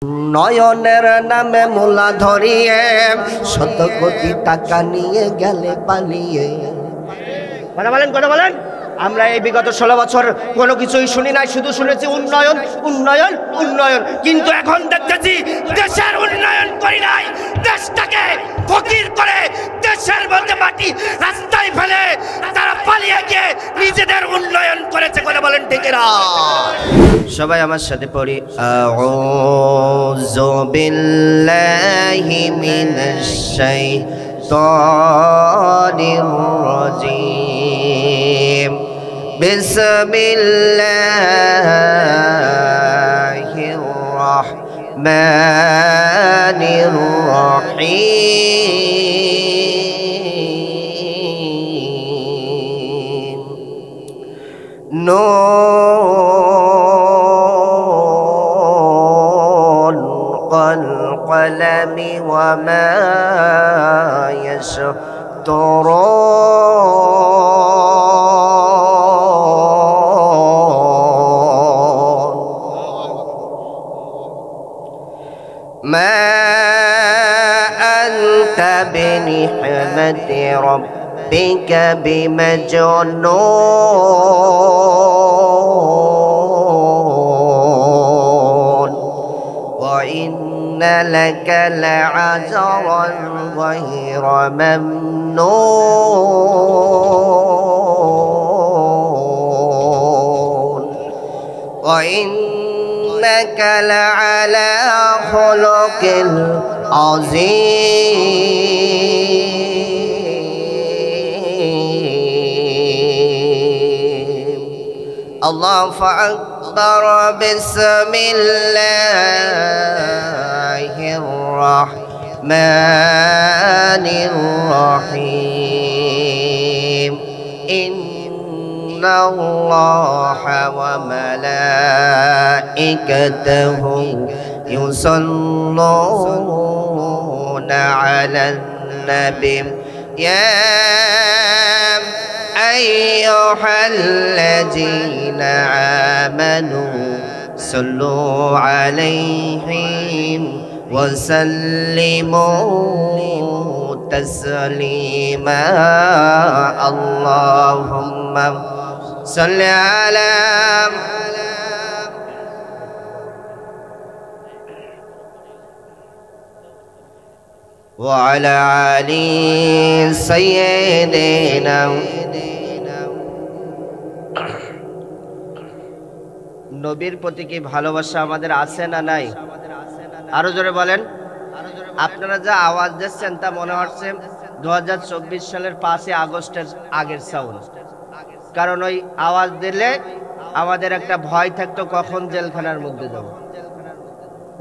নয়নের নামে মুলা ধরিয়ে শত কোটি টাকা নিয়ে গেলে পালিয়ে। কথা বলেন, কথা বলেন। আমরা এই বিগত 16 বছর কোনো কিছুই শুনি নাই, শুধু শুনেছি উন্নয়ন উন্নয়ন উন্নয়ন। কিন্তু এখন দেখতেছি দেশের উন্নয়ন করি নাই, দেশটাকে ফকির করে দেশের মধ্যে মাটি রাস্তায় ফেলে তারা পালিয়ে গিয়ে নিজেদের উন্নয়ন করেছে। কথা বলেন ঠিক না? সবাই আমার সাথে পড়ি, আউযু বিল্লাহি মিনাশ শাইতানির রাজিম। বিসমিল্লাহির রাহমানির রাহিম। নুন والقلم وما يسطرون ما أنت بنعمة ربك بمجنون وإن لك لعجرا غير ممنون وإنك لعلى خلق عظيم. الله أكبر. بسم الله الرحمن الرحيم. إن الله وملائكته يصلون على النبي يا أيها الذين آمنوا صلوا عليه وسلموا تسليما. اللهم صل على وعلى آل سيدنا। নবীর প্রতি কি ভালোবাসা আমাদের আছে না নাই? আরো জোরে বলেন। আপনারা যা আওয়াজ দিচ্ছেন তা মনে হচ্ছে 2024 সালের 5 আগস্টের আগের সাউন্ড। কারণ ওই আওয়াজ দিলে আমাদের একটা ভয় থাকতো কখন জেলখানার মধ্যে যাব।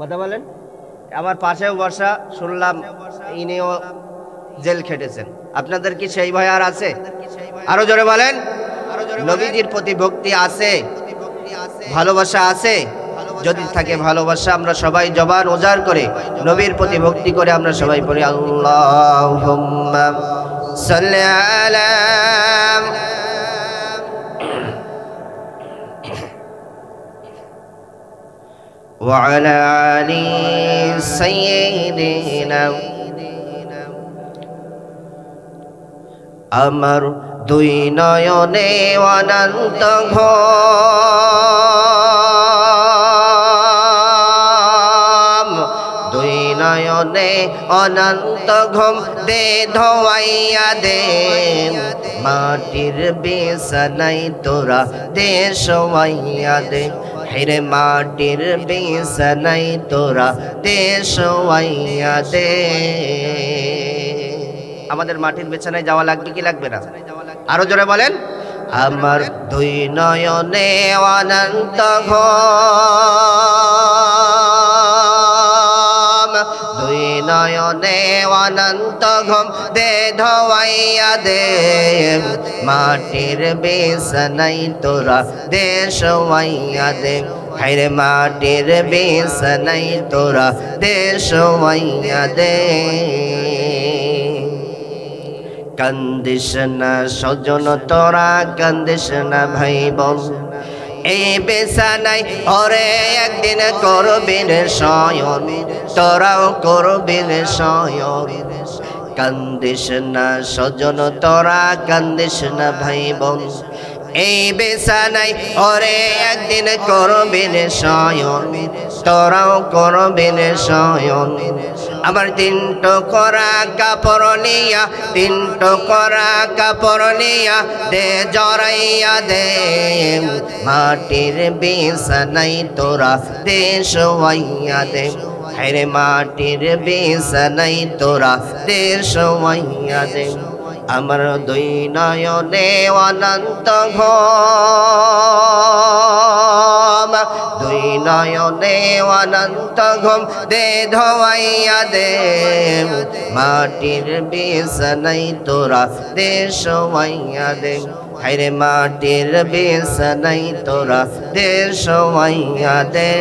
কথা বলেন। আমার পাশেও বসা, শুনলাম ইনিও জেল খেটেছেন। আপনাদের কি সেই ভয় আর আছে? আরো জোরে বলেন। নবীজির প্রতি ভক্তি আছে, ভালোবাসা আছে? যদি থাকে ভালোবাসা, আমরা সবাই জবান উজাড় করে নবীর প্রতি ভক্তি করে আমরা সবাই পড়ি আল্লাহুম্মা সাল্লি আলা ওয়া আলা আলি সাইয়্যিদিনা। আমার দুই নয়নে অনন্ত ঘুম, দুই নয়নে অনন্ত ঘুম দে ধোয়াইয়া দে, মাটির বিছানায় তোরা দে শোয়াইয়া দে, হেরে মাটির বিছানায় তোরা দে শোয়াইয়া দে। আমাদের মাটির বিছানায় যাওয়া লাগবে কি লাগবে না? আরো জোরে বলেন। আমার দুই নয়নে অনন্ত ঘুম, দুই নয়নে অনন্ত ঘুম দে ধোয়াইয়া দে, মাটির বিছানায় তোরা দে শোয়াইয়া দে, হায়রে মাটির বিছানায় তোরা দে শোয়াইয়া দে। কান্দিস না স্বজন তোরা, কান্দিস না ভাই বোন, এই বিছানায় ওরে একদিন করবি রে শয়ন, তোরাও করবি রে শয়ন। কান্দিস না স্বজন তোরা, কান্দিস না ভাই বোন, এই বিছানায় ওরে একদিন করবি রে শয়ন, তোরাও করবি রে শয়ন। আমার তিন টুকরা কাপড় নিয়া, তিন টুকরা কাপড় নিয়া দে জড়াইয়া দে, মাটির বিছানায় তোরা দে শোয়াইয়া দে। হায়রে মাটির বিছানায় তোরা দে শোয়াইয়া দে। আমার দুই নয়নে অনন্ত ঘুম, দুই নয়নে অনন্ত ঘুম দে ধোয়াইয়া দে, মাটির বিছানায় তোরা দে শোয়াইয়া দে। হায়রে মাটির বিছানায় তোরা দে শোয়াইয়া দে।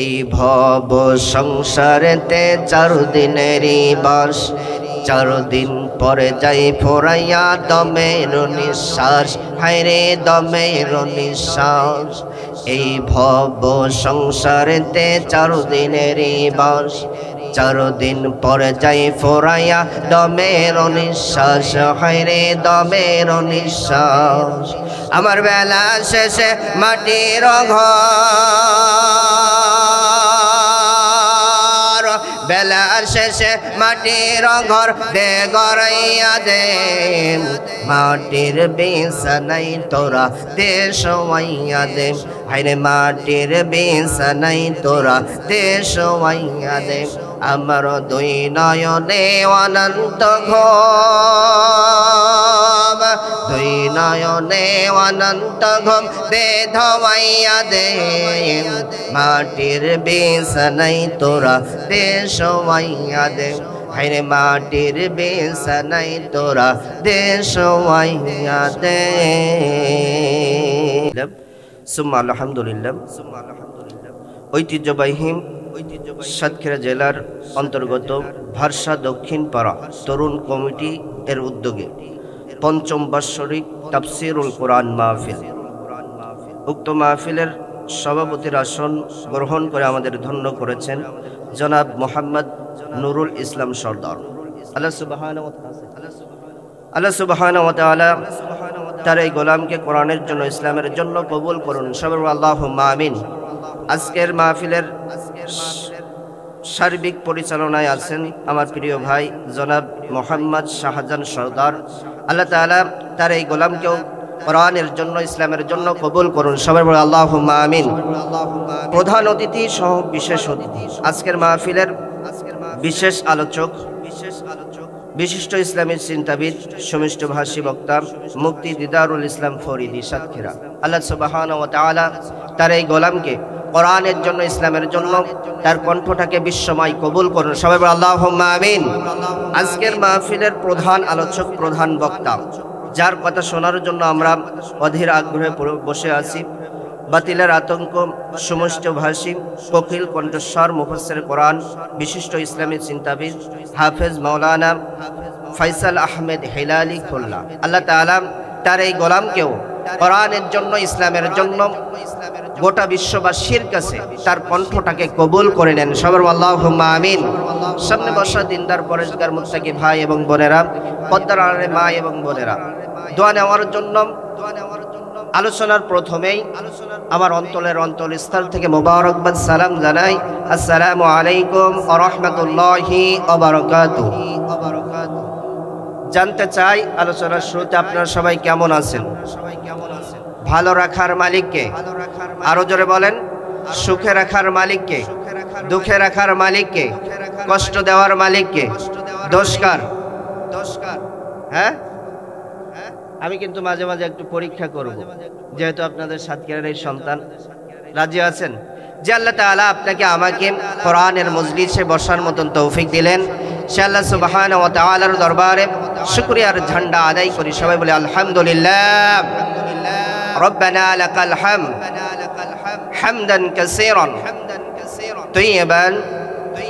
এই ভব সংসারেতে 4 দিনেরই বাস, 4 দিন পরে যাই ফোরাইয়া দমের নিঃশ্বাস, হায়রে দমের নিঃশ্বাস। এই ভব সংসারেতে 4 দিনেরই বাস, 4 দিন পরে যাই ফোরাইয়া দমের নিঃশ্বাস, হায়রে দমের নিঃশ্বাস। আমার বেলা শেষে মাটির ঘর, বেলার শেষে মাটির ঘর দে গড়াইয়া দে, মাটির বিছানায় তোরা দে শোয়াইয়া দে। হায়রে মাটির বিছানায় তোরা দে শোয়াইয়া দে। আমার দুই নয়নে অনন্ত ঘুম, দুই নয়নে অনন্ত ঘুম দে ধোয়াইয়া দে, মাটির বিছানায় তোরা দে শোয়াইয়া দে। হায়রে মাটির বিছানায় তোরা দে শোয়াইয়া দে। সুম্মা আলহামদুলিল্লাহ। ঐতিহ্যবাহী সাতক্ষীরা জেলার অন্তর্গত ভারসা দক্ষিণ পাড়া তরুণ কমিটি এর উদ্যোগে ৫ম বার্ষিক তাফসীরুল কোরআন মাহফিল, উক্ত মাহফিলের সভাপতির আসন গ্রহণ করে আমাদের ধন্য করেছেন জনাব মোহাম্মদ নুরুল ইসলাম সরদার। আল্লাহ সুবহানাহু ওয়া তাআলা তার এই গোলামকে কোরআনের জন্য, ইসলামের জন্য কবুল করুন, সবাই আল্লাহুম্মা আমিন। আজকের মাহফিলের সার্বিক পরিচালনায় আছেন আমার প্রিয় ভাই জনাব মোহাম্মদ শাহজাহান সরদার। আল্লাহ তাআলা তার এই গোলামকেও কোরআনের জন্য, ইসলামের জন্য কবুল করুন, সবাই বলে আল্লাহুম্মা আমিন। প্রধান অতিথি সহ বিশেষ অতিথি, আজকের মাহফিলের বিশেষ আলোচক, বিশিষ্ট ইসলামী চিন্তাবিদ, সুমিষ্টভাষী বক্তা মুফতি দিদারুল ইসলাম ফরিদি সাতক্ষীরা। আল্লাহ সুবহানাহু ওয়া তাআলা তার এই গোলামকে কোরআনের জন্য, ইসলামের জন্য তার কণ্ঠটাকে বিশ্বময় কবুল করুন, সবাই বলে আল্লাহুম্মা আমিন। আজকের মাহফিলের প্রধান আলোচক, প্রধান বক্তা, যার কথা শোনার জন্য আমরা অধীর আগ্রহে বসে আছি, বাতিলের আতঙ্ক সুমিষ্টভাষী কোকিল কণ্ঠস্বর মুফাসসির কোরআন, বিশিষ্ট ইসলামী চিন্তাবিদ হাফেজ মাওলানা ফয়সাল আহমেদ হেলালি খুলনা। আল্লাহ তাআলা তার এই গোলামকেও কোরআনের জন্য, ইসলামের জন্য গোটা বিশ্ববাসীর কাছে তার কণ্ঠটাকে কবুল করে নেন, সবার আল্লাহুম্মা আমিন। সামনে বসা দিনদার পরেশগার মুত্তাকি ভাই এবং বোনেরা, পর্দার আড়ালে মা এবং বোনেরা, দোয়া নেওয়ার জন্য আলোচনার প্রথমেই আমার অন্তরস্থল থেকে মোবারকবাদ সালাম জানাই। আসসালামু আলাইকুম ওয়া রাহমাতুল্লাহি ওয়া বারাকাতুহু। জানতে চাই আলোচনার শুরুতে আপনারা সবাই কেমন আছেন? ভালো রাখার মালিককে আরো জোরে বলেন। সুখে রাখার মালিককে, দুঃখে রাখার মালিককে, কষ্ট দেওয়ার মালিককে। দোষকার, হ্যাঁ, আমি কিন্তু মাঝে মাঝে একটু পরীক্ষা করব, যেহেতু আপনাদের সাতক্ষীরার এই সন্তান। রাজি আছেন যে আল্লাহ তাআলা আপনাকে আমাকে কোরআনের মজলিসে বসার মতন তৌফিক দিলেন? সে আল্লাহ সুবহানাহু ওয়া তাআলার দরবারে শুকরিয়ার ঝান্ডা আদায় করি, সবাই বলে আলহামদুলিল্লাহ। রব্বানা লাকাল হামদ হামদান কাসীরান তাইয়িবান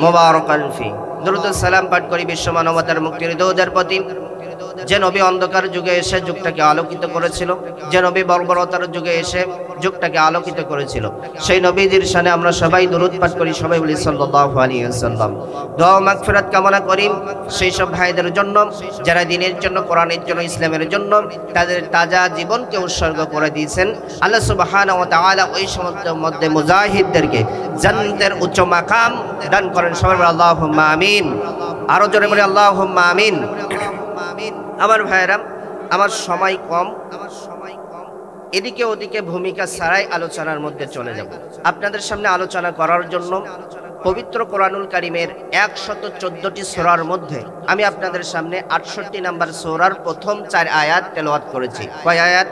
মুবারাকান ফি। দরুদ ও সালাম পাঠ করি বিশ্ব মানবতার মুক্তির দূতের প্রতি, যে নবী অন্ধকার যুগে এসে যুগটাকে আলোকিত করেছিল, যে নবী বর্বরতার যুগে এসে যুগটাকে আলোকিত করেছিল, সেই নবীজির শানে আমরা সবাই দুরূদ পাঠ করি। সবাই বলি সাল্লাল্লাহু আলাইহি ওয়াসাল্লাম। দোয়া ও মাগফিরাত কামনা করি সেই সব ভাইদের জন্য যারা দ্বীনের জন্য, কোরআনের জন্য, ইসলামের জন্য তাদের তাজা জীবনকে উৎসর্গ করে দিয়েছেন। আল্লাহ সুবহানাহু ওয়া তাআলা ওই সমস্ত মধ্যে মুজাহিদদেরকে জান্নাতের উচ্চ মাকাম দান করেন। সবাই বলি আল্লাহুম্মা আমিন। আরো জোরে বলি আল্লাহুম্মা আমিন। আমার ভাইরা, আমার সময় কম, এদিকে ওদিকে ভূমিকা ছাড়াই আলোচনার মধ্যে চলে যাব। আপনাদের সামনে আলোচনা করার জন্য পবিত্র কোরআনুল কারীমের 114টি সূরার মধ্যে আমি আপনাদের সামনে 68 নম্বর সূরার প্রথম 4 আয়াত তেলাওয়াত করেছি। কয় আয়াত?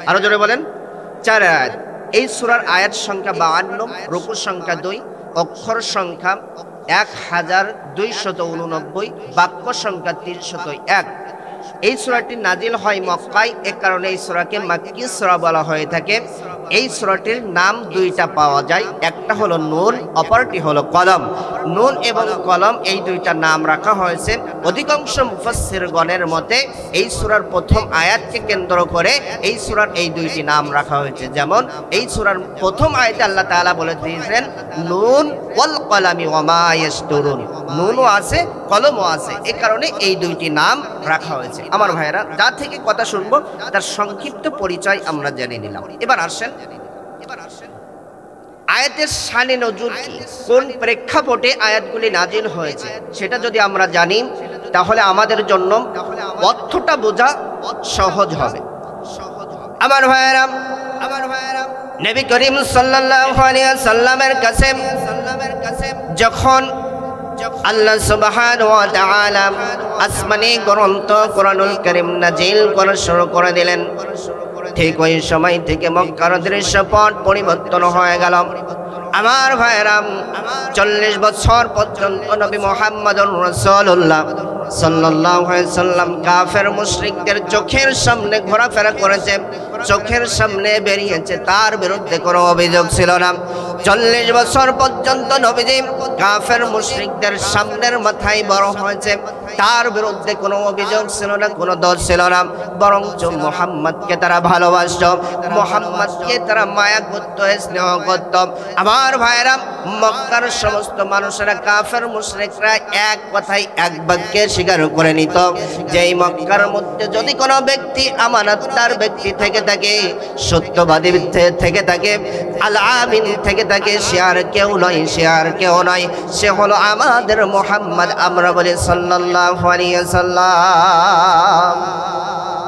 আরো জোরে বলেন। 4 আয়াত। এই সূরার আয়াত সংখ্যা 52, রুকু সংখ্যা 2, অক্ষর সংখ্যা 1289, বাক্য সংখ্যা 301। এই সূরাটি নাজিল হয় মক্কায়, এ কারণে এই সূরাকে মাক্কি সূরা বলা হয়ে থাকে। এই সূরাটির নাম দুইটা পাওয়া যায়, একটা হলো নুন, অপরটি হলো কলম। নুন এবং কলম এই দুইটা নাম রাখা হয়েছে। অধিকাংশ মুফাসসিরগণের মতে এই সূরার প্রথম আয়াতকে কেন্দ্র করে এই সূরার এই দুইটি নাম রাখা হয়েছে। যেমন এই সূরার প্রথম আয়াতে আল্লাহ তাআলা বলে দিয়েছেন নুন ওয়াল কলামি ওয়া মা ইয়াসতুরুন। নুনও আছে, কলমও আছে, এ কারণে এই দুইটি নাম রাখা হয়েছে। আমার ভাইয়েরা, যা থেকে কথা শুনবো তার সংক্ষিপ্ত পরিচয় আমরা জেনে নিলাম। এবার আসেন আয়াতের শানে নজুল কি, কোন প্রেক্ষাপটে আয়াতগুলি নাজিল হয়েছে সেটা যদি আমরা জানি তাহলে আমাদের জন্য অর্থটা বোঝা সহজ হবে। আমার ভাইয়েরা, নবী করিম সাল্লাল্লাহু আলাইহি ওয়াসাল্লামের কাছে যখন আল্লাহ সুবহানাহু ওয়া তাআলা আসমানি গ্রন্থ কোরআনুল কারীম নাজিল করা শুরু করে দিলেন, ঠিক ওই সময় থেকে মক্কার দৃশ্যপট পরিবর্তন হয়ে গেল। আমার ভাইরা, 40 বছর পর্যন্ত নবী মুহাম্মদুর রাসূলুল্লাহ সাল্লাল্লাহু আলাইহি সাল্লাম কাফের মুশরিকদের চোখের সামনে ঘোরাফেরা করেছে, চোখের সামনে বেরিয়েছে, তার বিরুদ্ধে কোনো অভিযোগ ছিল না। 40 বছর পর্যন্ত নবীজি কাফের মুশরিকদের সামনের মাথায় বড় হয়েছে, তার বিরুদ্ধে কোনো অভিযোগ ছিল না, কোনো দোষ ছিল না, বরঞ্চ মুহাম্মদকে তারা ভালোবাসত, মুহাম্মদকে তারা মায়া করত, স্নেহ করত। আমার ভাইরা, মক্কার সমস্ত মানুষেরা, কাফের মুশরিকরা এক কথায় এক বাক্যে স্বীকার করে নিত যে এই মক্কার মধ্যে যদি কোনো ব্যক্তি আমানতদার ব্যক্তি থেকে থাকে, সত্যবাদী থেকে থাকে, আল আমিন থেকে থাকে, সে আর কেউ নয়, সে আর কেউ নয়, সে হলো আমাদের মুহাম্মদ। আমরা বলি সাল্লাল্লাহু আলাইহি ওয়াসাল্লাম।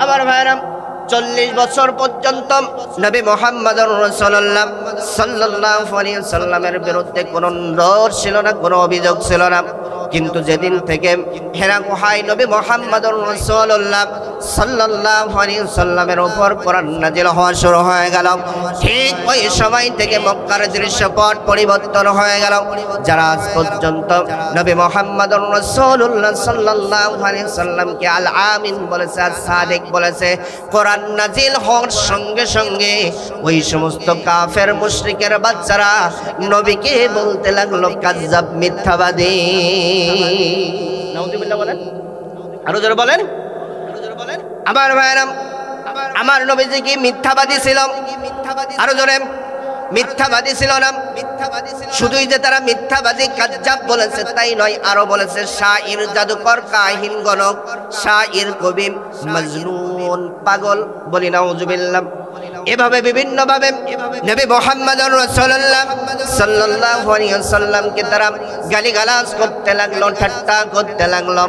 আমার ভাইরা, 40 বছর পর্যন্ত নবী মুহাম্মদুর রাসূলুল্লাহ সাল্লাল্লাহু আলাইহি ওয়াসাল্লামের বিরুদ্ধে কোনো দোষ ছিল না, কোনো অভিযোগ ছিল না। কিন্তু যেদিন থেকে হেরা গুহায় নবী মুহাম্মদুর রাসূলুল্লাহ সাল্লাল্লাহু আলাইহি ওয়াসাল্লামের উপর কোরআন নাযিল হওয়া শুরু হয়ে গেল, ঠিক ওই সময় থেকে মক্কার দৃশ্যপট পরিবর্তন হয়ে গেল। যারা আজ পর্যন্ত নবী মুহাম্মদুর রাসূলুল্লাহ সাল্লাল্লাহু আলাইহি ওয়াসাল্লামকে আল আমিন বলেছে, আর সাদিক বলেছে, কোরআন নাযিল হওয়ার সঙ্গে সঙ্গে ওই সমস্ত কাফের মুশরিকের বাচ্চারা নবীকে বলতে লাগলো কাজ্জাব, মিথ্যাবাদী। নাউযুবিল্লাহ বলেন, আরো জোরে বলেন। আমার ভাইরা, আমার নবীজি কি মিথ্যাবাদী ছিল? আরো জোরে, মিথ্যাবাদী ছিল না। শুধুই যে তারা মিথ্যাবাদী কাজ্জাব বলেছে তাই নয়, আরো বলেছে শাইর, জাদুকর, কাহিন, গণক, শাইর, কবি, মজনুন, পাগল। বলি নাউযুবিল্লাহ। এভাবে বিভিন্ন ভাবে নবী মুহাম্মদুর রাসূলুল্লাহ সাল্লাল্লাহু আলাইহি ওয়াসাল্লামকে তারা গালিগালাজ করতে লাগলো, ঠাট্টা করতে লাগলো।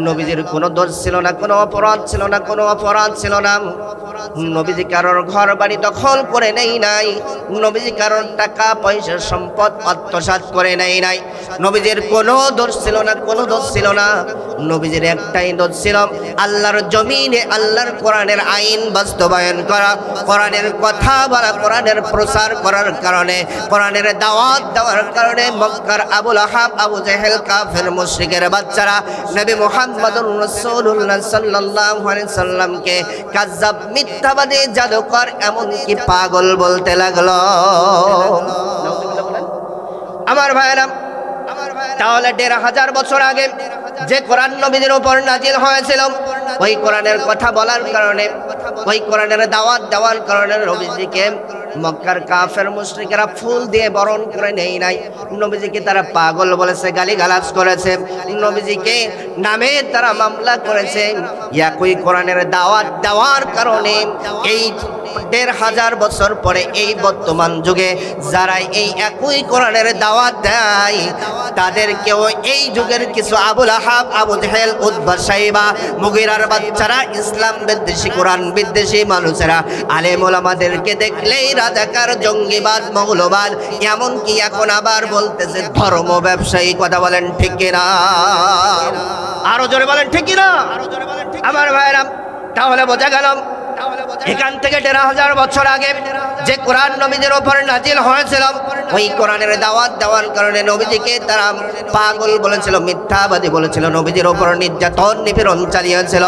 নবীজির কোনো দোষ ছিল না, কোনো অপরাধ ছিল না, কোনো অপরাধ ছিল না। নবীজি কারোর ঘর বাড়ি দখল করে নেই নাই, নবীজি কারোর টাকা পয়সা সম্পদ আত্মসাৎ করে নেই নাই। নবীজির কোনো দোষ ছিল না, কোনো দোষ ছিল না। নবীজির একটাই দোষ ছিল, আল্লাহর জমিনে আল্লাহর কোরআনের আইন বাস্তবায়ন করা, কোরআনের কথা বলা, কোরআনের প্রচার করার কারণে, কোরআনের দাওয়াত দেওয়ার কারণে মক্কার আবু লাহাব, আবু জেহেল, কাফের মুশরিকের বাচ্চারা নবী মুহাম্মদুর রাসূলুল্লাহ সাল্লাল্লাহু আলাইহি সাল্লামকে কাজ্জাব, মিথ্যাবাদী, জাদুকর, এমনকি পাগল বলতে লাগলো। আমার ভাইরা, তাহলে 1500 বছর আগে যে কোরআন নবীদের উপর নাজিল হয়েছিল ওই কোরআনের কথা বলার কারণে, ওই কোরআনের দাওয়াত দেওয়ার কারণে নবীজিকে মক্কার কাফের মুশরিকেরা ফুল দিয়ে বরণ করে নেই নাই। নবীজিকে তারা পাগল বলেছে, গালিগালাজ করেছে, নবীজিকে নামে তারা মামলা করেছে। একই কোরআনের দাওয়াত দেওয়ার কারণে এই ১৫০০ বছর পরে এই বর্তমান যুগে যারা এই একই কোরআনের দাওয়াত দেয় তাদেরকেও এই যুগের কিছু আবুল আহাব, আবু জেহেল, উতবা, সাইবা, মুগিরার বাচ্চারা, ইসলাম বিদ্বেষী, কোরআন বিদ্বেষী মানুষেরা আলেম ওলামাদেরকে দেখলেই রাজাকার, জঙ্গিবাদ, মৌলবাদ, এমনকি এখন আবার বলতেছে ধর্ম ব্যবসায়ী। কথা বলেন ঠিক কিনা? আরো জোরে বলেন ঠিক কিনা? আমার ভাইরা, তাহলে বোঝা গেল এখান থেকে ১৫০০ বছর আগে যে কোরআন নবীদের উপর নাজিল হয়েছিল, ওই কোরআনের দাওয়াত দেওয়ার কারণে নবীজিকে তারা পাগল বলেছিল, মিথ্যাবাদী বলেছিল, নবীজির উপর নির্যাতন নিপীড়ন চালিয়েছিল।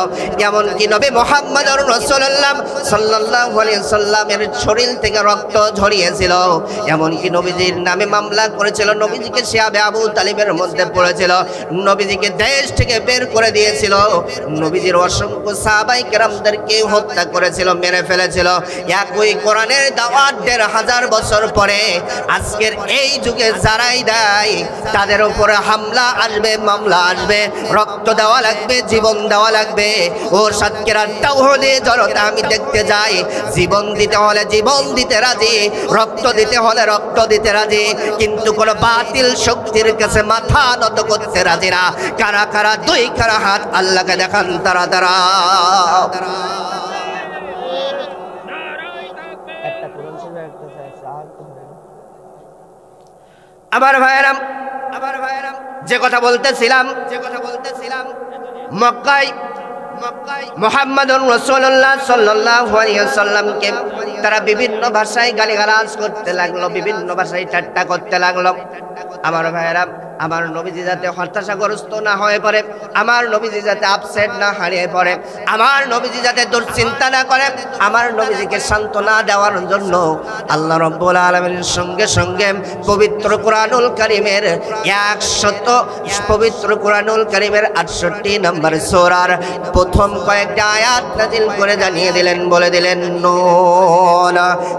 এমনকি নবী মুহাম্মদুর রাসূলুল্লাহ সাল্লাল্লাহু আলাইহি সাল্লামের শরীর থেকে রক্ত ঝরিয়েছিল। এমনকি নবীজির নামে মামলা করেছিল, নবীজিকে শিয়াবে আবু তালিবের মধ্যে পড়েছিল, নবীজিকে দেশ থেকে বের করে দিয়েছিল, নবীজির অসংখ্য সাহাবায়ে কেরামদেরকে হত্যা করেছিল, মেরে ফেলেছিল। একই কোরআনের দাওয়াত ১৫০০ বছর পরে আজকের এই যুগে যারাই দেয় তাদের উপরে হামলা আসবে, মামলা আসবে, রক্ত দেওয়া লাগবে, জীবন দেওয়া লাগবে। ও সাতক্ষীরা তাওহীদে জনতা আমি দেখতে যাই, জীবন দিতে হলে জীবন দিতে রাজি, রক্ত দিতে হলে রক্ত দিতে রাজি, কিন্তু কোন বাতিল শক্তির কাছে মাথা নত করতে রাজি না। কারা কারা দুই কারা হাত আল্লাহকে দেখান তারা তারা। আমার ভাইয়েরাম, যে কথা বলতেছিলাম মক্কায় মুহাম্মদুর রাসূলুল্লাহ সাল্লাল্লাহু আলাইহি ওয়াসাল্লামকে তারা বিভিন্ন ভাষায় গালিগালাজ করতে লাগলো, বিভিন্ন ভাষায় ঠাট্টা করতে লাগলো। আমার ভাইয়েরা, আমার নবীজি যাতে হতাশাগ্রস্ত না হয়ে পড়ে, আমার নবীজি যাতে আপসেট না হারিয়ে পড়ে, আমার নবীজি যাতে দুশ্চিন্তা না করে, আমার নবীজিকে সান্ত্বনা দেওয়ার জন্য আল্লাহ রাব্বুল আলামিনের সঙ্গে সঙ্গে পবিত্র কোরআনুল কারীমের ১০০ পবিত্র কোরআনুল কারীমের ৬৮ নম্বর সূরার প্রথম কয়েকটা আয়াত নাযিল করে জানিয়ে দিলেন, বলে দিলেন নুন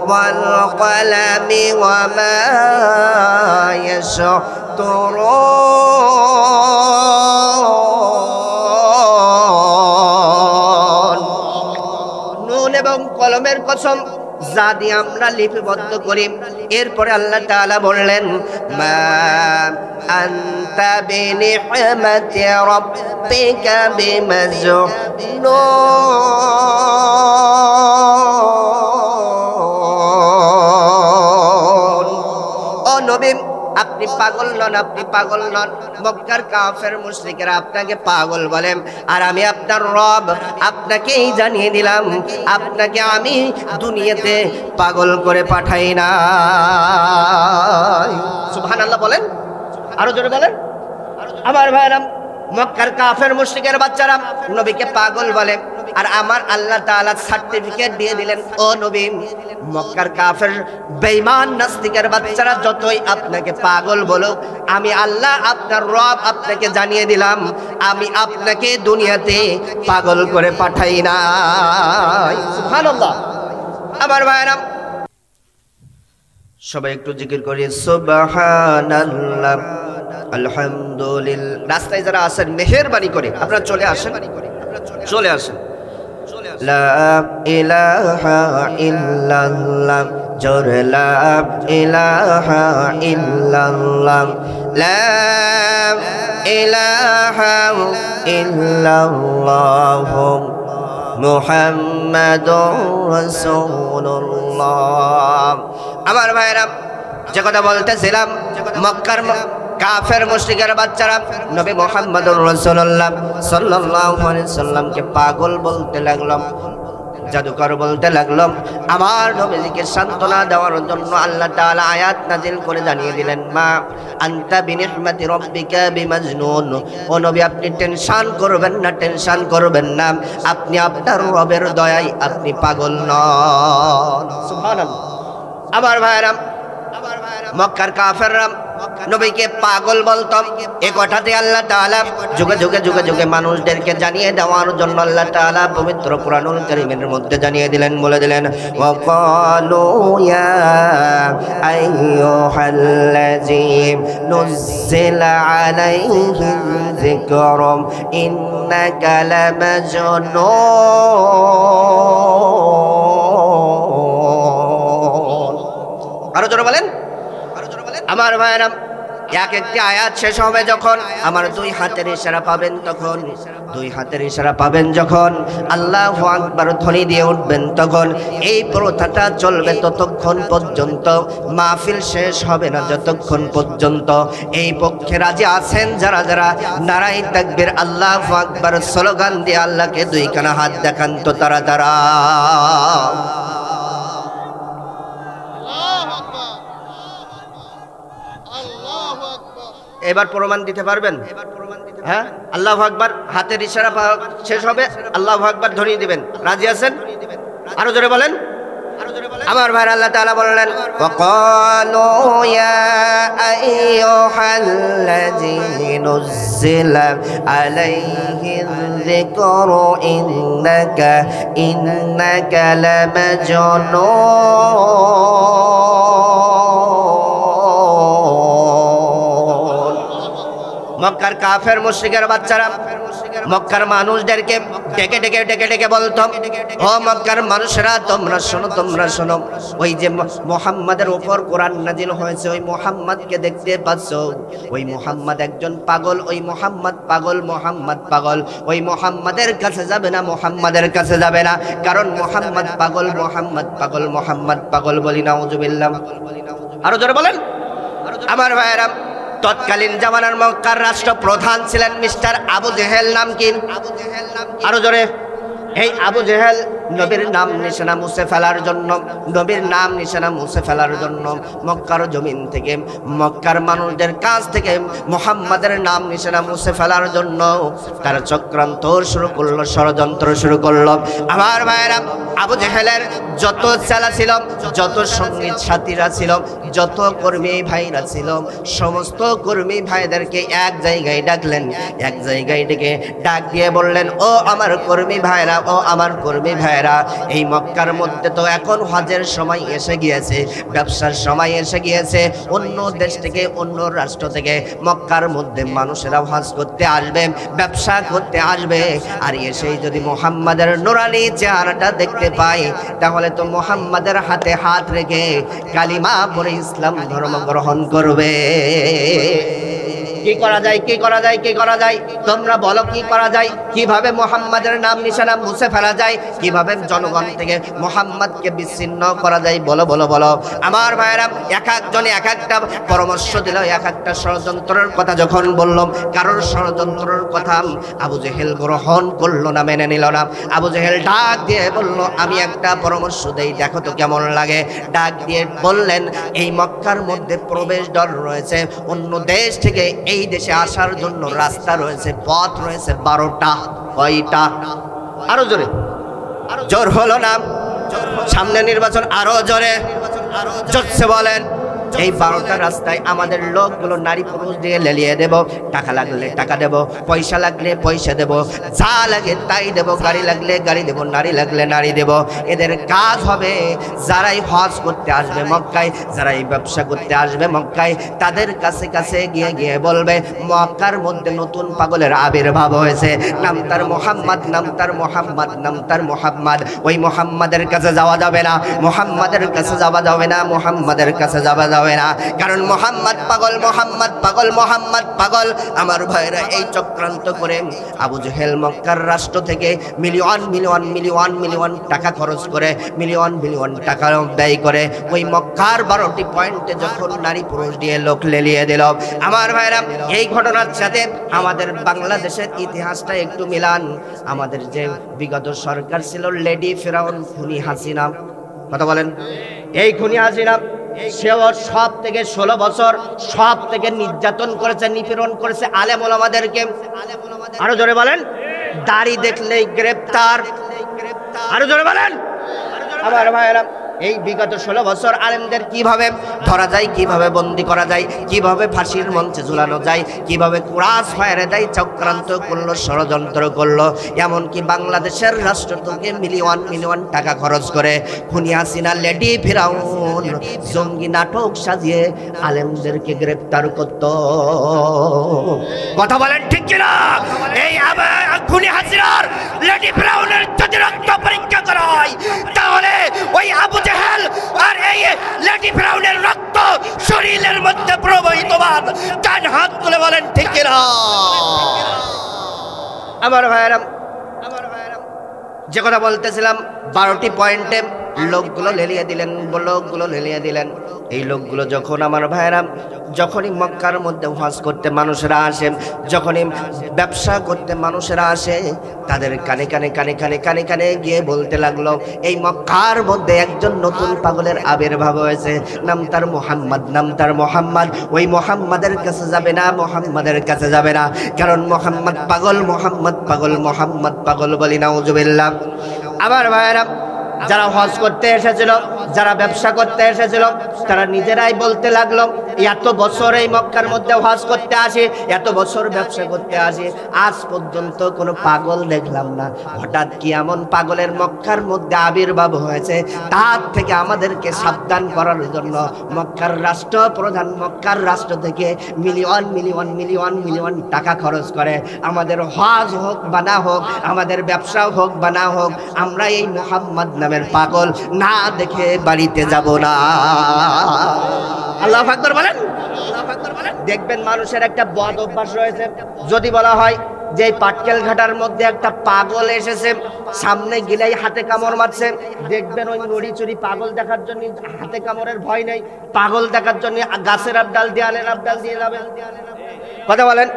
ওয়াল কলামি ওয়া মা ইয়াসতুরুন। নুন এবং কলমের কসম যা দিয়ে আমরা লিপিবদ্ধ করি। এরপরে আল্লাহ তাআলা বললেন মা আনতা বিনি'মাতি রাব্বিকা বিমাজনুন। ও নবী, আপনি পাগল নন, আপনি পাগল নন। মক্কার কাফের মুশরিকেরা আপনাকে পাগল বলেন, আর আমি আপনার রব আপনাকেই জানিয়ে দিলাম, আপনাকে আমি দুনিয়াতে পাগল করে পাঠাই না। সুবহানাল্লাহ বলেন, আরো জোরে বলেন। আমার ভাইরা, মক্কার কাফের মুশরিকের বাচ্চারা নবীকে পাগল বলে, আর আমার আল্লাহ তাআলা সার্টিফিকেট দিয়ে দিলেন, ও নবী, মক্কার কাফের বেঈমান নাস্তিকের বাচ্চারা যতই আপনাকে পাগল বলো, আমি আল্লাহ আপনার রব আপনাকে জানিয়ে দিলাম, আমি আপনাকে দুনিয়াতে পাগল করে পাঠাই না। সুবহানাল্লাহ। আমার ভাইরা, সবাই একটু জিকির করি সুবহানাল্লাহ, আলহামদুলিল্লাহ। রাস্তায় যারা আছেন মেহেরবানি করে আপনারা চলে আসেন, চলে আসেন। লা ইলাহা ইল্লাল্লাহ, জোরে লা ইলাহা ইল্লাল্লাহ, লা ইলাহা ইল্লাল্লাহ মুহাম্মাদুর রাসূলুল্লাহ। আমার ভাইরা, যে কথা বলতেছিলাম, মক্কার কাফের মুশরিকের বাচ্চারা নবী মুহাম্মদুর রাসূলুল্লাহ সাল্লাল্লাহু আলাইহি সাল্লামকে পাগল বলতে লাগলো, জাদুকর বলতে লাগলো। আমার নবীকে সান্ত্বনা দেওয়ার জন্য আল্লাহ তাআলা আয়াত নাযিল করে জানিয়ে দিলেন মা আনতা বিনিহমাতি রাব্বিকা বিমাজনুন। ও নবী, আপনি টেনশন করবেন না, টেনশন করবেন না, আপনি আপনার রবের দয়ায় আপনি পাগল নন। সুবহানাল্লাহ। আমার ভাইরা, মক্কার কাফেররা নবীকে পাগল বলতাম। এ কথাতে আল্লাহ তাআলা যুগে যুগে যুগে যুগে মানুষদেরকে জানিয়ে দেওয়ার জন্য আল্লাহ তাআলা পবিত্র কুরআনুল কারীমের মধ্যে জানিয়ে দিলেন, বলে দিলেন ওয়া ক্বালু ইয়া আইয়ুহাল্লাযী নুজ্জিলা আলাইহি যিকরু ইন্নাকা লামাজনুন। আরো জোরে বলেন, আমার ভাইরা। এক একটি আয়াত শেষ হবে যখন আমার দুই হাতের ইশারা পাবেন, তখন দুই হাতের ইশারা পাবেন যখন আল্লাহু আকবার ধ্বনি দিয়ে উঠবেন, তখন এই প্রথাটা চলবে ততক্ষণ পর্যন্ত, মাহফিল শেষ হবে না যতক্ষণ পর্যন্ত এই পক্ষে রাজি আছেন যারা যারা নারায়ে তাকবীর আল্লাহু আকবার স্লোগান দিয়ে আল্লাহকে দুইখানা হাত দেখান তো তারা তারা। এবার প্রমাণ দিতে পারবেন? হ্যাঁ, আল্লাহু আকবার হাতের ইশারা শেষ হবে, আল্লাহু আকবার ধ্বনি দিবেন। রাজি আছেন? আরো জোরে বলেন। আমার ভাই আল্লাহ তাআলা বললেন ওয়া ক্বালু ইয়া আইয়ুহাল্লাযী নুজ্জিলা আলাইহি যিকরু ইন্নাকা লামাজনুন। মক্কার কাফের মুশরিকের বাচ্চারা মক্কার মানুষদেরকে ডেকে ডেকে ডেকে ডেকে বলতো, ও মক্কার মানুষরা তোমরা শোনো, তোমরা শোনো, ওই যে মুহাম্মাদের উপর কোরআন নাজিল হয়েছে ওই মুহাম্মাদকে দেখতে পাচ্ছ, ওই মুহাম্মাদ একজন পাগল, ওই মুহাম্মাদ পাগল, মুহাম্মাদ পাগল। ওই মুহাম্মাদের কাছে যাবে না, মুহাম্মাদের কাছে যাবে না, কারণ মুহাম্মাদ পাগল, মুহাম্মাদ পাগল, মুহাম্মাদ পাগল। বলি নাউজুবিল্লাহ। আরো জোরে বলেন। আমার ভাইয়েরা, তৎকালীন জামানার মক্কার রাষ্ট্রপ্রধান ছিলেন মিস্টার আবু জেহেল। নাম কি? আরো জোরে। এই আবু জেহেল নবীর নাম নিশানা মুছে ফেলার জন্য, নবীর নাম নিশানা মুছে ফেলার জন্য মক্কার জমিন থেকে, মক্কার মানুষদের কাছ থেকে মুহাম্মাদের নাম নিশানা মুছে ফেলার জন্য তার চক্রান্ত শুরু করলো, ষড়যন্ত্র শুরু করলো। আমার ভাইয়েরা, আবু জেহেলের যত চেলা ছিল, যত সঙ্গী সাথীরা ছিল, যত কর্মী ভাইরা ছিল, সমস্ত কর্মী ভাইদেরকে এক জায়গায় ডাকলেন, এক জায়গায় ডেকে ডাক দিয়ে বললেন, ও আমার কর্মী ভাইরা, ও আমার কর্মী ভাইরা, এই মক্কার মধ্যে তো এখন হজের সময় এসে গিয়েছে, ব্যবসার সময় এসে গিয়েছে। অন্য দেশ থেকে, অন্য রাষ্ট্র থেকে মক্কার মধ্যে মানুষেরা হজ করতে আসবে, ব্যবসা করতে আসবে, আর এসেই যদি মুহাম্মাদের নুরানি চেহারাটা দেখতে পাই, তাহলে তো মুহাম্মাদের হাতে হাত রেখে কালিমা পড়ে ইসলাম ধর্ম গ্রহণ করবে। কি করা যায়, কি করা যায়, কি করা যায়? তোমরা বলো কি করা যায়? কিভাবে মুহাম্মাদের নাম নিশানা মুছে ফেলা যায়? কিভাবে জনগণ থেকে মুহাম্মাদকে বিচ্ছিন্ন করা যায়? বলো বলো বলো। আমার ভাইয়েরা, এক একজনে এক একটা পরামর্শ দিল, এক একটা ষড়যন্ত্রের কথা যখন বললাম, কারোর ষড়যন্ত্রের কথা আবু জেহেল গ্রহণ করলো না, মেনে নিল না। আবু জেহেল ডাক দিয়ে বলল, আমি একটা পরামর্শ দেই, দেখো তো কেমন লাগে। ডাক দিয়ে বললেন, এই মক্কার মধ্যে প্রবেশ দ্বার রয়েছে, অন্য দেশ থেকে এই দেশে আসার জন্য রাস্তা রয়েছে, পথ রয়েছে 12টা। কয়টা? আরো জোরে। জোর হলো না? সামনে নির্বাচন, আরো জোরে, জোরছে বলেন। এই 12টা রাস্তায় আমাদের লোকগুলো নারী পুরুষ দিয়ে লেলিয়ে দেব, টাকা লাগলে টাকা দেব, পয়সা লাগলে পয়সা দেব, যা লাগে তাই দেব, গাড়ি লাগলে গাড়ি দেব, নারী লাগলে নারী দেব। এদের কাজ হবে যারাই হজ করতে আসবে মক্কায়, যারাই ব্যবসা করতে আসবে মক্কায়, তাদের কাছে কাছে গিয়ে গিয়ে বলবে, মক্কার মধ্যে নতুন পাগলের আবির্ভাব হয়েছে, নাম তার মুহাম্মদ, নাম তার মুহাম্মদ, নাম তার মুহাম্মদ। ওই মুহাম্মাদের কাছে যাওয়া যাবে না, মুহাম্মাদের কাছে যাওয়া যাবে না, মুহাম্মাদের কাছে যাওয়া যাবে না, কারণ মুহাম্মদ পাগল, মুহাম্মদ পাগল, মুহাম্মদ পাগল। আমার ভাইরা, এই চক্রান্ত করে আবু জেহেল মক্কার রাষ্ট্র থেকে মিলিয়ন মিলিয়ন মিলিয়ন মিলিয়ন টাকা খরচ করে, মিলিয়ন মিলিয়ন টাকা ব্যয় করে ওই মক্কার 12টি পয়েন্টে যখন নারী পুরুষ দিয়ে লোক লেলিয়ে দিল। আমার ভাইরা, এই ঘটনার সাথে আমাদের বাংলাদেশের ইতিহাসটা একটু মিলান। আমাদের যে বিগত সরকার ছিল, লেডি ফেরাউন খুনি হাসিনা, কথা বলেন, এই খুনি হাসিনা সেও সব থেকে 16 বছর সব থেকে নির্যাতন করেছে, নিপীড়ন করেছে আলেম ওলামাদেরকে। আরো জোরে বলেন। দাড়ি দেখলেই গ্রেফতার। আরো জোরে বলেন। আমার ভাইয়েরা, এই বিগত 16 বছর আলেমদের কিভাবে ধরা যায়, কিভাবে বন্দী করা যায়, কিভাবে ফাঁসির মঞ্চে ঝুলানো যায়, কিভাবে ক্রস ফায়ারে দেয়, চক্রান্ত করলো, ষড়যন্ত্র করলো। এমনকি বাংলাদেশের রাষ্ট্রদূতকে মিলিয়ন মিলিয়ন টাকা খরচ করে খুনি হাসিনা লেডি ফিরাউন জঙ্গি নাটক সাজিয়ে আলেমদেরকে গ্রেফতার করত। কথা বলেন ঠিক কিনা? এই খুনি হাসিনার লেডি ফিরাউনের যদি রক্ত পরীক্ষা করা হয় তাহলে ওই আবু জেহেল আর এই লেডি ফিরাউনের রক্ত শরীরের মধ্যে প্রবাহিতমান। ডান হাত তুলে বলেন ঠিক কিনা? আমার ভাইয়েরা, যে কথা বলতেছিলাম 12টি পয়েন্টে লোকগুলো লেলিয়ে দিলেন, লোকগুলো লেলিয়ে দিলেন। এই লোকগুলো যখন আমার ভাইয়েরা যখনই মক্কার মধ্যে হজ করতে মানুষেরা আসে, যখনই ব্যবসা করতে মানুষেরা আসে, তাদের কানে কানে কানে কানে কানে কানে গিয়ে বলতে লাগলো এই মক্কার মধ্যে একজন নতুন পাগলের আবির্ভাব হয়েছে, নাম তার মোহাম্মদ, নাম তার মোহাম্মদ। ওই মোহাম্মদের কাছে যাবে না, মোহাম্মদের কাছে যাবে না, কারণ মোহাম্মদ পাগল, মোহাম্মদ পাগল, মোহাম্মদ পাগল বলি নাউজুবিল্লাহ। আমার ভাইয়েরা, যারা হজ করতে এসেছিল, যারা ব্যবসা করতে এসেছিল, তারা নিজেরাই বলতে লাগলো এত বছর এই মক্কার মধ্যে হজ করতে আসি, এত বছর ব্যবসা করতে আসি, আজ পর্যন্ত কোনো পাগল দেখলাম না। হঠাৎ কি এমন পাগলের মক্কার মধ্যে আবির্ভাব হয়েছে, তার থেকে আমাদেরকে সাবধান করার জন্য মক্কার রাষ্ট্রপ্রধান মক্কার রাষ্ট্র থেকে মিলিয়ন মিলিয়ন মিলিয়ন মিলিয়ন টাকা খরচ করে। আমাদের হজ হোক বা না হোক, আমাদের ব্যবসা হোক বা না হোক, আমরা এই মুহাম্মদ নামের পাগল না দেখে বাড়িতে যাব না। আল্লাহু আকবার বলেন। দেখবেন মানুষের একটা বদ অভ্যাস রয়েছে, যদি বলা হয় যে পাটকেল ঘাটার মধ্যে একটা পাগল এসেছে, সামনে গেলেই হাতে কামড় মারছে, দেখবেন ওই নড়ি চুরি পাগল দেখার জন্য হাতে কামড়ের ভয় নেই, পাগল দেখার জন্য গাছের আবডাল দেয়ালের আবডাল দিয়ে যাবে। কথা বলেন।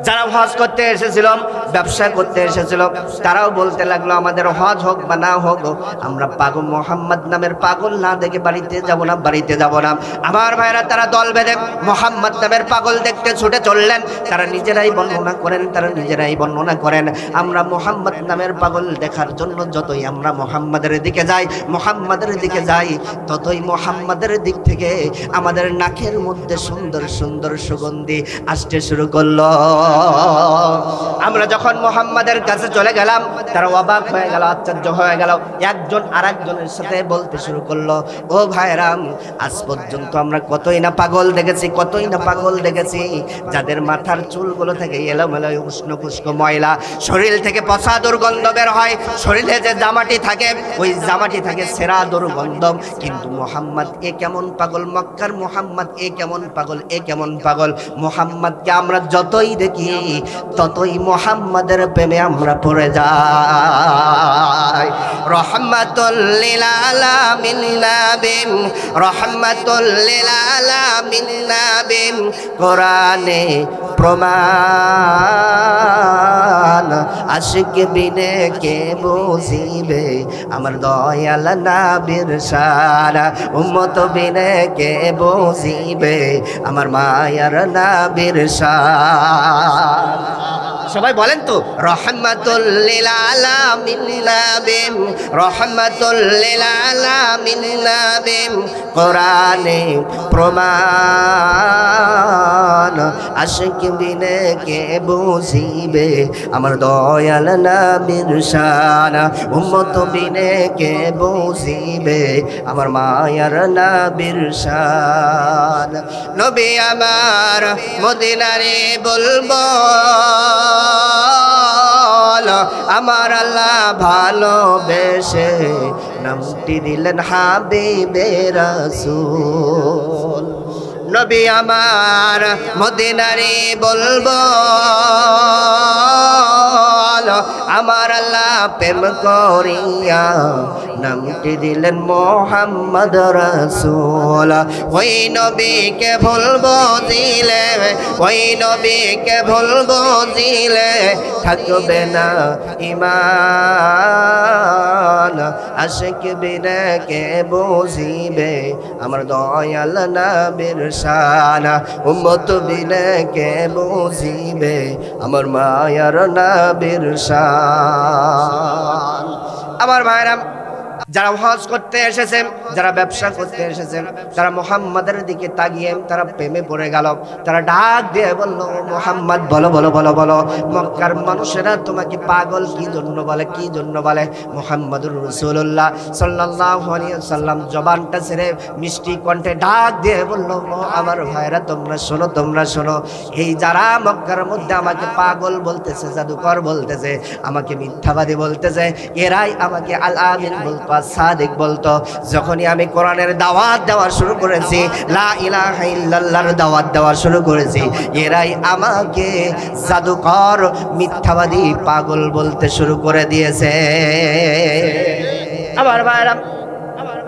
যারা হজ করতে এসেছিল, ব্যবসা করতে এসেছিল, তারাও বলতে লাগলো আমাদের হজ হোক বা না হোক, আমরা পাগল মোহাম্মদ নামের পাগল না দেখে বাড়িতে যাব না, বাড়িতে যাব না। আমার ভাইরা, তারা দল বেঁধে মোহাম্মদ নামের পাগল দেখতে ছুটে চললেন। তারা নিজেরাই বর্ণনা করেন, তারা নিজেরাই বর্ণনা করেন, আমরা মোহাম্মদ নামের পাগল দেখার জন্য যতই আমরা মোহাম্মদের দিকে যাই, মোহাম্মদের দিকে যাই, ততই মোহাম্মদের দিক থেকে আমাদের নাকের মধ্যে সুন্দর সুন্দর সুগন্ধি আসতে শুরু করলো। আমরা যখন মুহাম্মাদের কাছে চলে গেলাম, তারা অবাক হয়ে গেল, আশ্চর্য হয়ে গেল, একজন আরেকজনের সাথে বলতে শুরু করলো ও ভাইরাম, আজ পর্যন্ত আমরা কতই না পাগল দেখেছি, কতই না পাগল দেখেছি, যাদের মাথার চুলগুলো থেকে এলোমেলো উষ্ণ খুষ্ক ময়লা, শরীর থেকে পচা দুর্গন্ধ বের হয়, শরীরে যে জামাটি থাকে ওই জামাটি থাকে সেরা দুর্গন্ধ। কিন্তু মুহাম্মদ এ কেমন পাগল, মক্কার মুহাম্মদ এ কেমন পাগল, এ কেমন পাগল। মুহাম্মদকে আমরা যতই দেখি ততই মুহাম্মাদের প্রেমে আমরা পড়ে যাই। রহমাতুল লিল আলামিন নাবিম, রহমাতুল লিল আলামিন নাবিম, কোরআনে প্রমাণ, আশিক বিনে কে বুঝিবে আমার দয়াল নবীর শান, উম্মত বিনে কে বুঝিবে আমার মায়ার নবীর শান। সবাই বলেন তো, রহমাতুল লিল আলামিন নাবিম, রহমাতুল লিল আলামিন নাবিম, কোরআনে প্রমাণ, আশিক বিনে কে বুঝিবে আমার দয়াল নবীর শান, উম্মত বিনে কে বুঝিবে আমার মায়ার নবীর শান। নবী আমার মদিনারে বলবো আমার আল্লাহ ভালোবেসে নামটি দিলেন হাবিবে রাসূল। নবী আমার মদিনারে বলবো আমার আল্লাহ প্রেম করিয়া নামটি দিলেন মোহাম্মদ রাসূল। ওই নবীকে ভুলবো দিলে, ওই নবীকে ভুলবো দিলে থাকবে না ঈমান, আশিক বিনে কে বুঝিবে আমার দয়াল নবীর শান, উম্মত বিনে কে বুঝিবে আমার মায়ার নবীর শান। আমার ভাইরা, যারা হজ করতে এসেছেন, যারা ব্যবসা করতে এসেছেন, তারা মুহাম্মাদের দিকে তাকিয়ে তারা প্রেমে পড়ে গেল। তারা ডাক দিয়ে বলল, মুহাম্মদ বলো বলো বলো বলো, মক্কার মানুষেরা তোমাকে পাগল কি জন্য বলে, কি জন্য বলে? মুহাম্মদুর রাসূলুল্লাহ সাল্লাল্লাহু আলাইহি ওয়াসাল্লাম জবানটা ছেড়ে মিষ্টি কণ্ঠে ডাক দিয়ে বলল, আমার ভাইরা তোমরা শোনো, তোমরা শোনো, এই যারা মক্কার মধ্যে আমাকে পাগল বলতেছে, জাদুকর বলতেছে, আমাকে মিথ্যাবাদী বলতেছে, এরাই আমাকে আল আমিন বলতো, সাদিক বলতো। যখনই আমি কোরআনের দাওয়াত দেওয়া শুরু করেছি, লা ইলাহা ইল্লাল্লাহর দাওয়াত দেওয়া শুরু করেছি, এরাই আমাকে জাদুকর, মিথ্যাবাদী, পাগল বলতে শুরু করে দিয়েছে। আমার ভাইরা,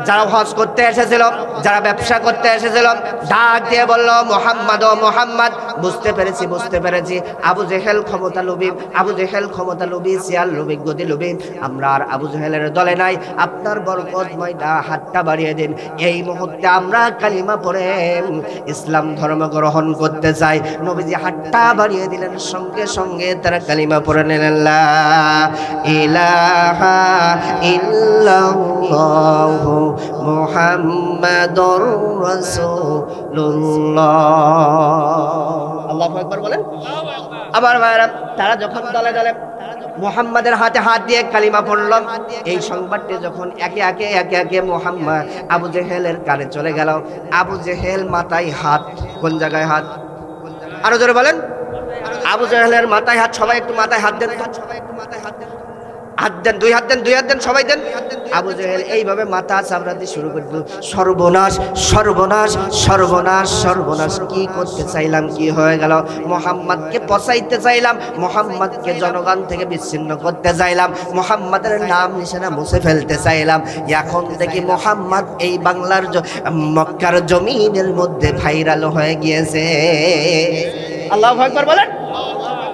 যারা হজ করতে এসেছিল, যারা ব্যবসা করতে এসেছিল, ডাক দিয়ে বলল, মুহাম্মদ ও মুহাম্মদ, বুঝতে পেরেছি, বুঝতে পেরেছি, আবু জেহেল ক্ষমতা লোভী, আবু জেহেল ক্ষমতা লোভী, সিয়াল লোভী, গদি লোভী, আমরা আর আবু জেহেলের দলে নাই, আপনার বরকতময় হাতটা বাড়িয়ে দিন, এই মুহূর্তে আমরা কালিমা পড়ে ইসলাম ধর্ম গ্রহণ করতে চাই। নবীজি হাতটা বাড়িয়ে দিলেন, সঙ্গে সঙ্গে তারা কালিমা পড়ে নিলেন, লা ইলাহা ইল্লাল্লাহু মুহাম্মাদুর রাসূলুল্লাহ। আল্লাহু আকবার বলেন। আবার ভাইরা, তারা যখন দলে দলে মুহাম্মাদের হাতে হাত দিয়ে কালিমা পড়ল, এই সংবাদটি যখন একে একে মুহাম্মদ আবু জেহেলের কানে চলে গেল, আবু জেহেল মাথায় হাত, কোন জায়গায় হাত? আরো জোরে বলেন। আবু জেহেলের মাথায় হাত। সবাই একটু মাথায় হাত দেন, সবাই একটু মাথায় হাত দেন, হাত দেন, দুই হাত দেন, দুই হাত দেন, সবাই দেন। আবু জেহেল এইভাবে মাথা চাপড়াতে শুরু করে দিল, সর্বনাশ সর্বনাশ সর্বনাশ সর্বনাশ, কি করতে চাইলাম, কি হয়ে গেল? মুহাম্মদকে পচাইতে চাইলাম, মুহাম্মদকে জনগণ থেকে বিচ্ছিন্ন করতে চাইলাম, মুহাম্মদের নাম নিশানা মুছে ফেলতে চাইলাম, এখন থেকে মুহাম্মদ এই বাংলার মক্কার জমিনের মধ্যে ভাইরাল হয়ে গিয়েছে। আল্লাহু আকবার বলেন।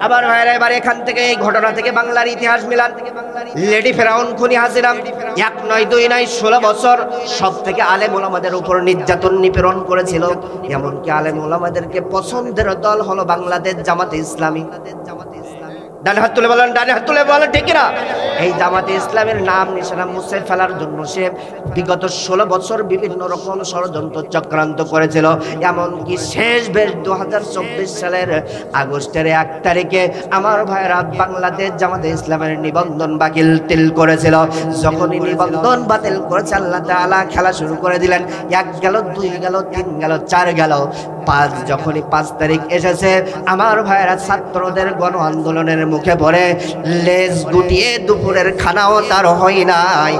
আবার ভাইরা, এবার এখান থেকে, এই ঘটনা থেকে বাংলার ইতিহাস মিলান। লেডি ফেরাউন খুনি হাসিনা 1 নয় 2 নয় 16 বছর সব থেকে আলেম ওলামাদের উপর নির্যাতন নিপীড়ন করেছিল। এমনকি আলেম ওলামাদেরকে পছন্দের দল হলো বাংলাদেশ জামাতে ইসলামী। ডানে হাত তুলে বলেন, ডানে হাত তুলে বলেন, ঠিক না? এই জামাতে ইসলামের নাম নিশানা মুছে ফেলার জন্য সে বিগত 16 বছর বিভিন্ন রকম ষড়যন্ত্র চক্রান্ত করেছিল। এমনকি শেষ বেশ 2024 সালের আগস্টের 1 তারিখে আমার ভাইরা বাংলাদেশ জামাতে ইসলামের নিবন্ধন বাতিল করেছিল। যখনই নিবন্ধন বাতিল করেছে, আল্লাহ তাআলা খেলা শুরু করে দিলেন। 1 গেল, 2 গেল, 3 গেল, 4 গেল, 5। যখনই 5 তারিখ এসেছে, আমার ভাইরা ছাত্রদের গণ আন্দোলনের মুখে পড়ে লেজ গুটিয়ে দুপুরের খানাও তার হয় নাই।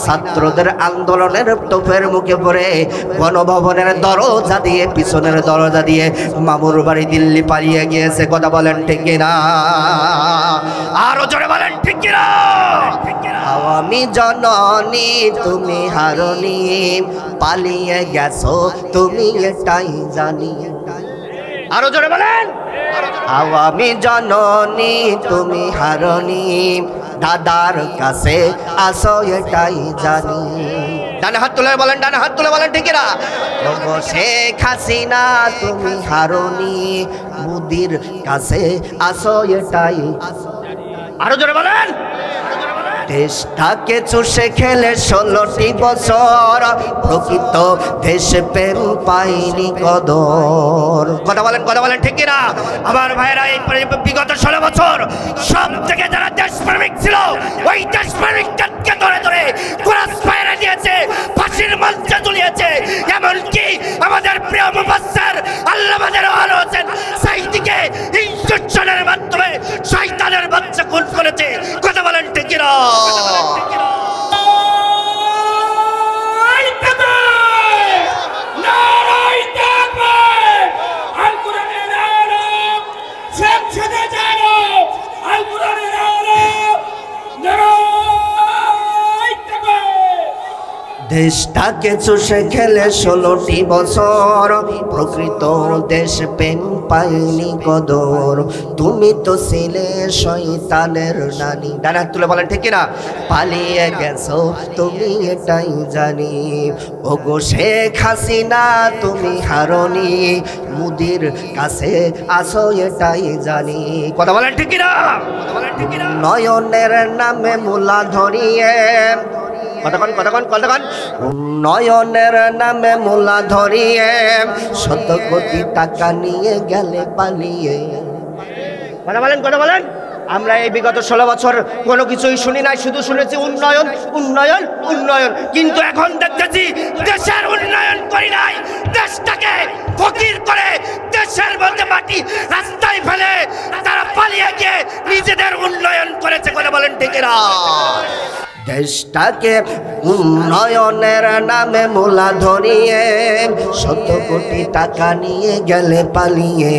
ছাত্রদের আন্দোলনের তোপের মুখে পড়ে গণভবনের দরজা দিয়ে, পিছনের দরজা দিয়ে মামুর বাড়ি দিল্লি পালিয়ে গিয়েছে। কথা বলেন ঠিক কিনা? আরো জোরে বলেন ঠিক কিনা? আওয়ামী জননী তুমি হারনি, পালিয়ে গেছো তুমি এটাই জানি। আরো জোরে বলেন। আওয়ামী জননী তুমি হারনি, দাদার কাছে আসো এটাই জানি। ডানে হাত তুলে বলেন, ডানে হাত তুলে বলেন, ঠিক না? ওগো শেখ হাসিনা তুমি হারনি, মোদির কাছে আসো এটাই। আরো জোরে বলেন। দেশটাকে চষে খেলে 16টি বছর, প্রকৃত দেশ প্রেম পাইনি কদর। কথা বলেন, কথা বলেন, ঠিক কিনা? আমার ভাইরা, এই বিগত 16 বছর সব থেকে যারা দেশপ্রেমিক ছিল, ওই দেশপ্রেমিককে ধরে ধরে ক্রস ফায়ারে দিয়েছে, ফাঁসির মঞ্চে ঝুলিয়েছে। এমনকি আমাদের প্রিয় মুফাসসির আল্লামা দেওয়ান হোসেন সাঈদীকে ইনজেকশনের মাধ্যমে শয়তানের বাচ্চা খুন করেছে। কথা বলেন ঠিক কিনা? দেশটাকে চষে খেলে 16টি বছর, প্রকৃত দেশ প্রেম পাইনি কদর। তুমি তো ছিলে শয়তানের নানি। ডানা তুলে বলেন ঠিক কিনা? পালিয়ে গেছো তুমি এটাই জানি। ওগো শেখ হাসিনা তুমি হারনি, মোদির কাছে আসো এটাই জানি। কথা বলেন ঠিক কিনা? নয়নের নামে মুলা ধরিয়ে কতক্ষণ কতক্ষণ কতক্ষণ উন্নয়নের নামে মূলা ধরিয়ে 100 কোটি টাকা নিয়ে গেলে পালিয়ে। কথা বলেন কথা বলেন। আমরা এই বিগত 16 বছর কোনো কিছুই শুনি নাই, শুধু শুনেছি উন্নয়ন উন্নয়ন উন্নয়ন। কিন্তু এখন দেখতেছি দেশের উন্নয়ন করি নাই, দেশটাকে ফকির করে দেশের মধ্যে মাটি রাস্তায় ফেলে তারা পালিয়ে গিয়ে নিজেদের উন্নয়ন করেছে। কথা বলেন ঠিক না? দেশটাকে উন্নয়নের নামে মূলা ধরিয়ে 100 কোটি টাকা নিয়ে গেলে পালিয়ে।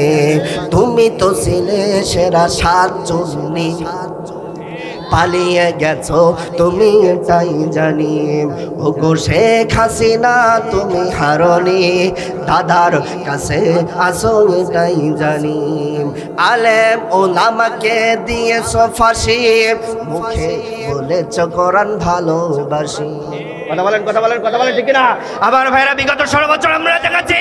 তুমি তো ছিলে সেরা 7 জন্যে পালিয়ে গেছো তুমি এটাই জানি। ওগো শেখ হাসিনা তুমি হারনি, দাদার কাছে আসো এটাই জানি। আলেম ওলামাকে দিয়েছো ফাঁসি, মুখে বলেছ কোরআন ভালোবাসি। কথা বলেন কথা বলেন কথা বলেন ঠিক না? আবার ভাইরা বিগত 16 বছর আমরা দেখাচ্ছি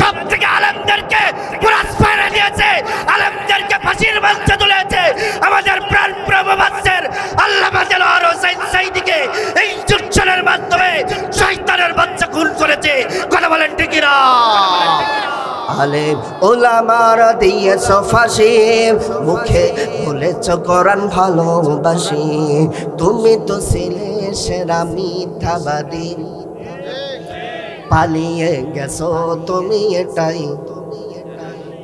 সব থেকে আলেমদেরকে পুরাস ফায়রা দিয়েছে, আলেমদেরকে ফাঁসির মঞ্চে তুলেছে। আমাদের প্রাণ প্রভুবাসের আল্লামা দেলোয়ার হোসেন সাঈদীকে এই যুদ্ধের মাধ্যমে শয়তানের বাচ্চা খুন করেছে। কথা বলেন ঠিক না? আলেম ওলামার দিয়েছো ফাঁসি, মুখে বলেছ কোরআন ভালোবাসি। তুমি তো ছিলে সেরা মিথ্যাবাদী, পালিয়ে গেছো তুমি এটাই।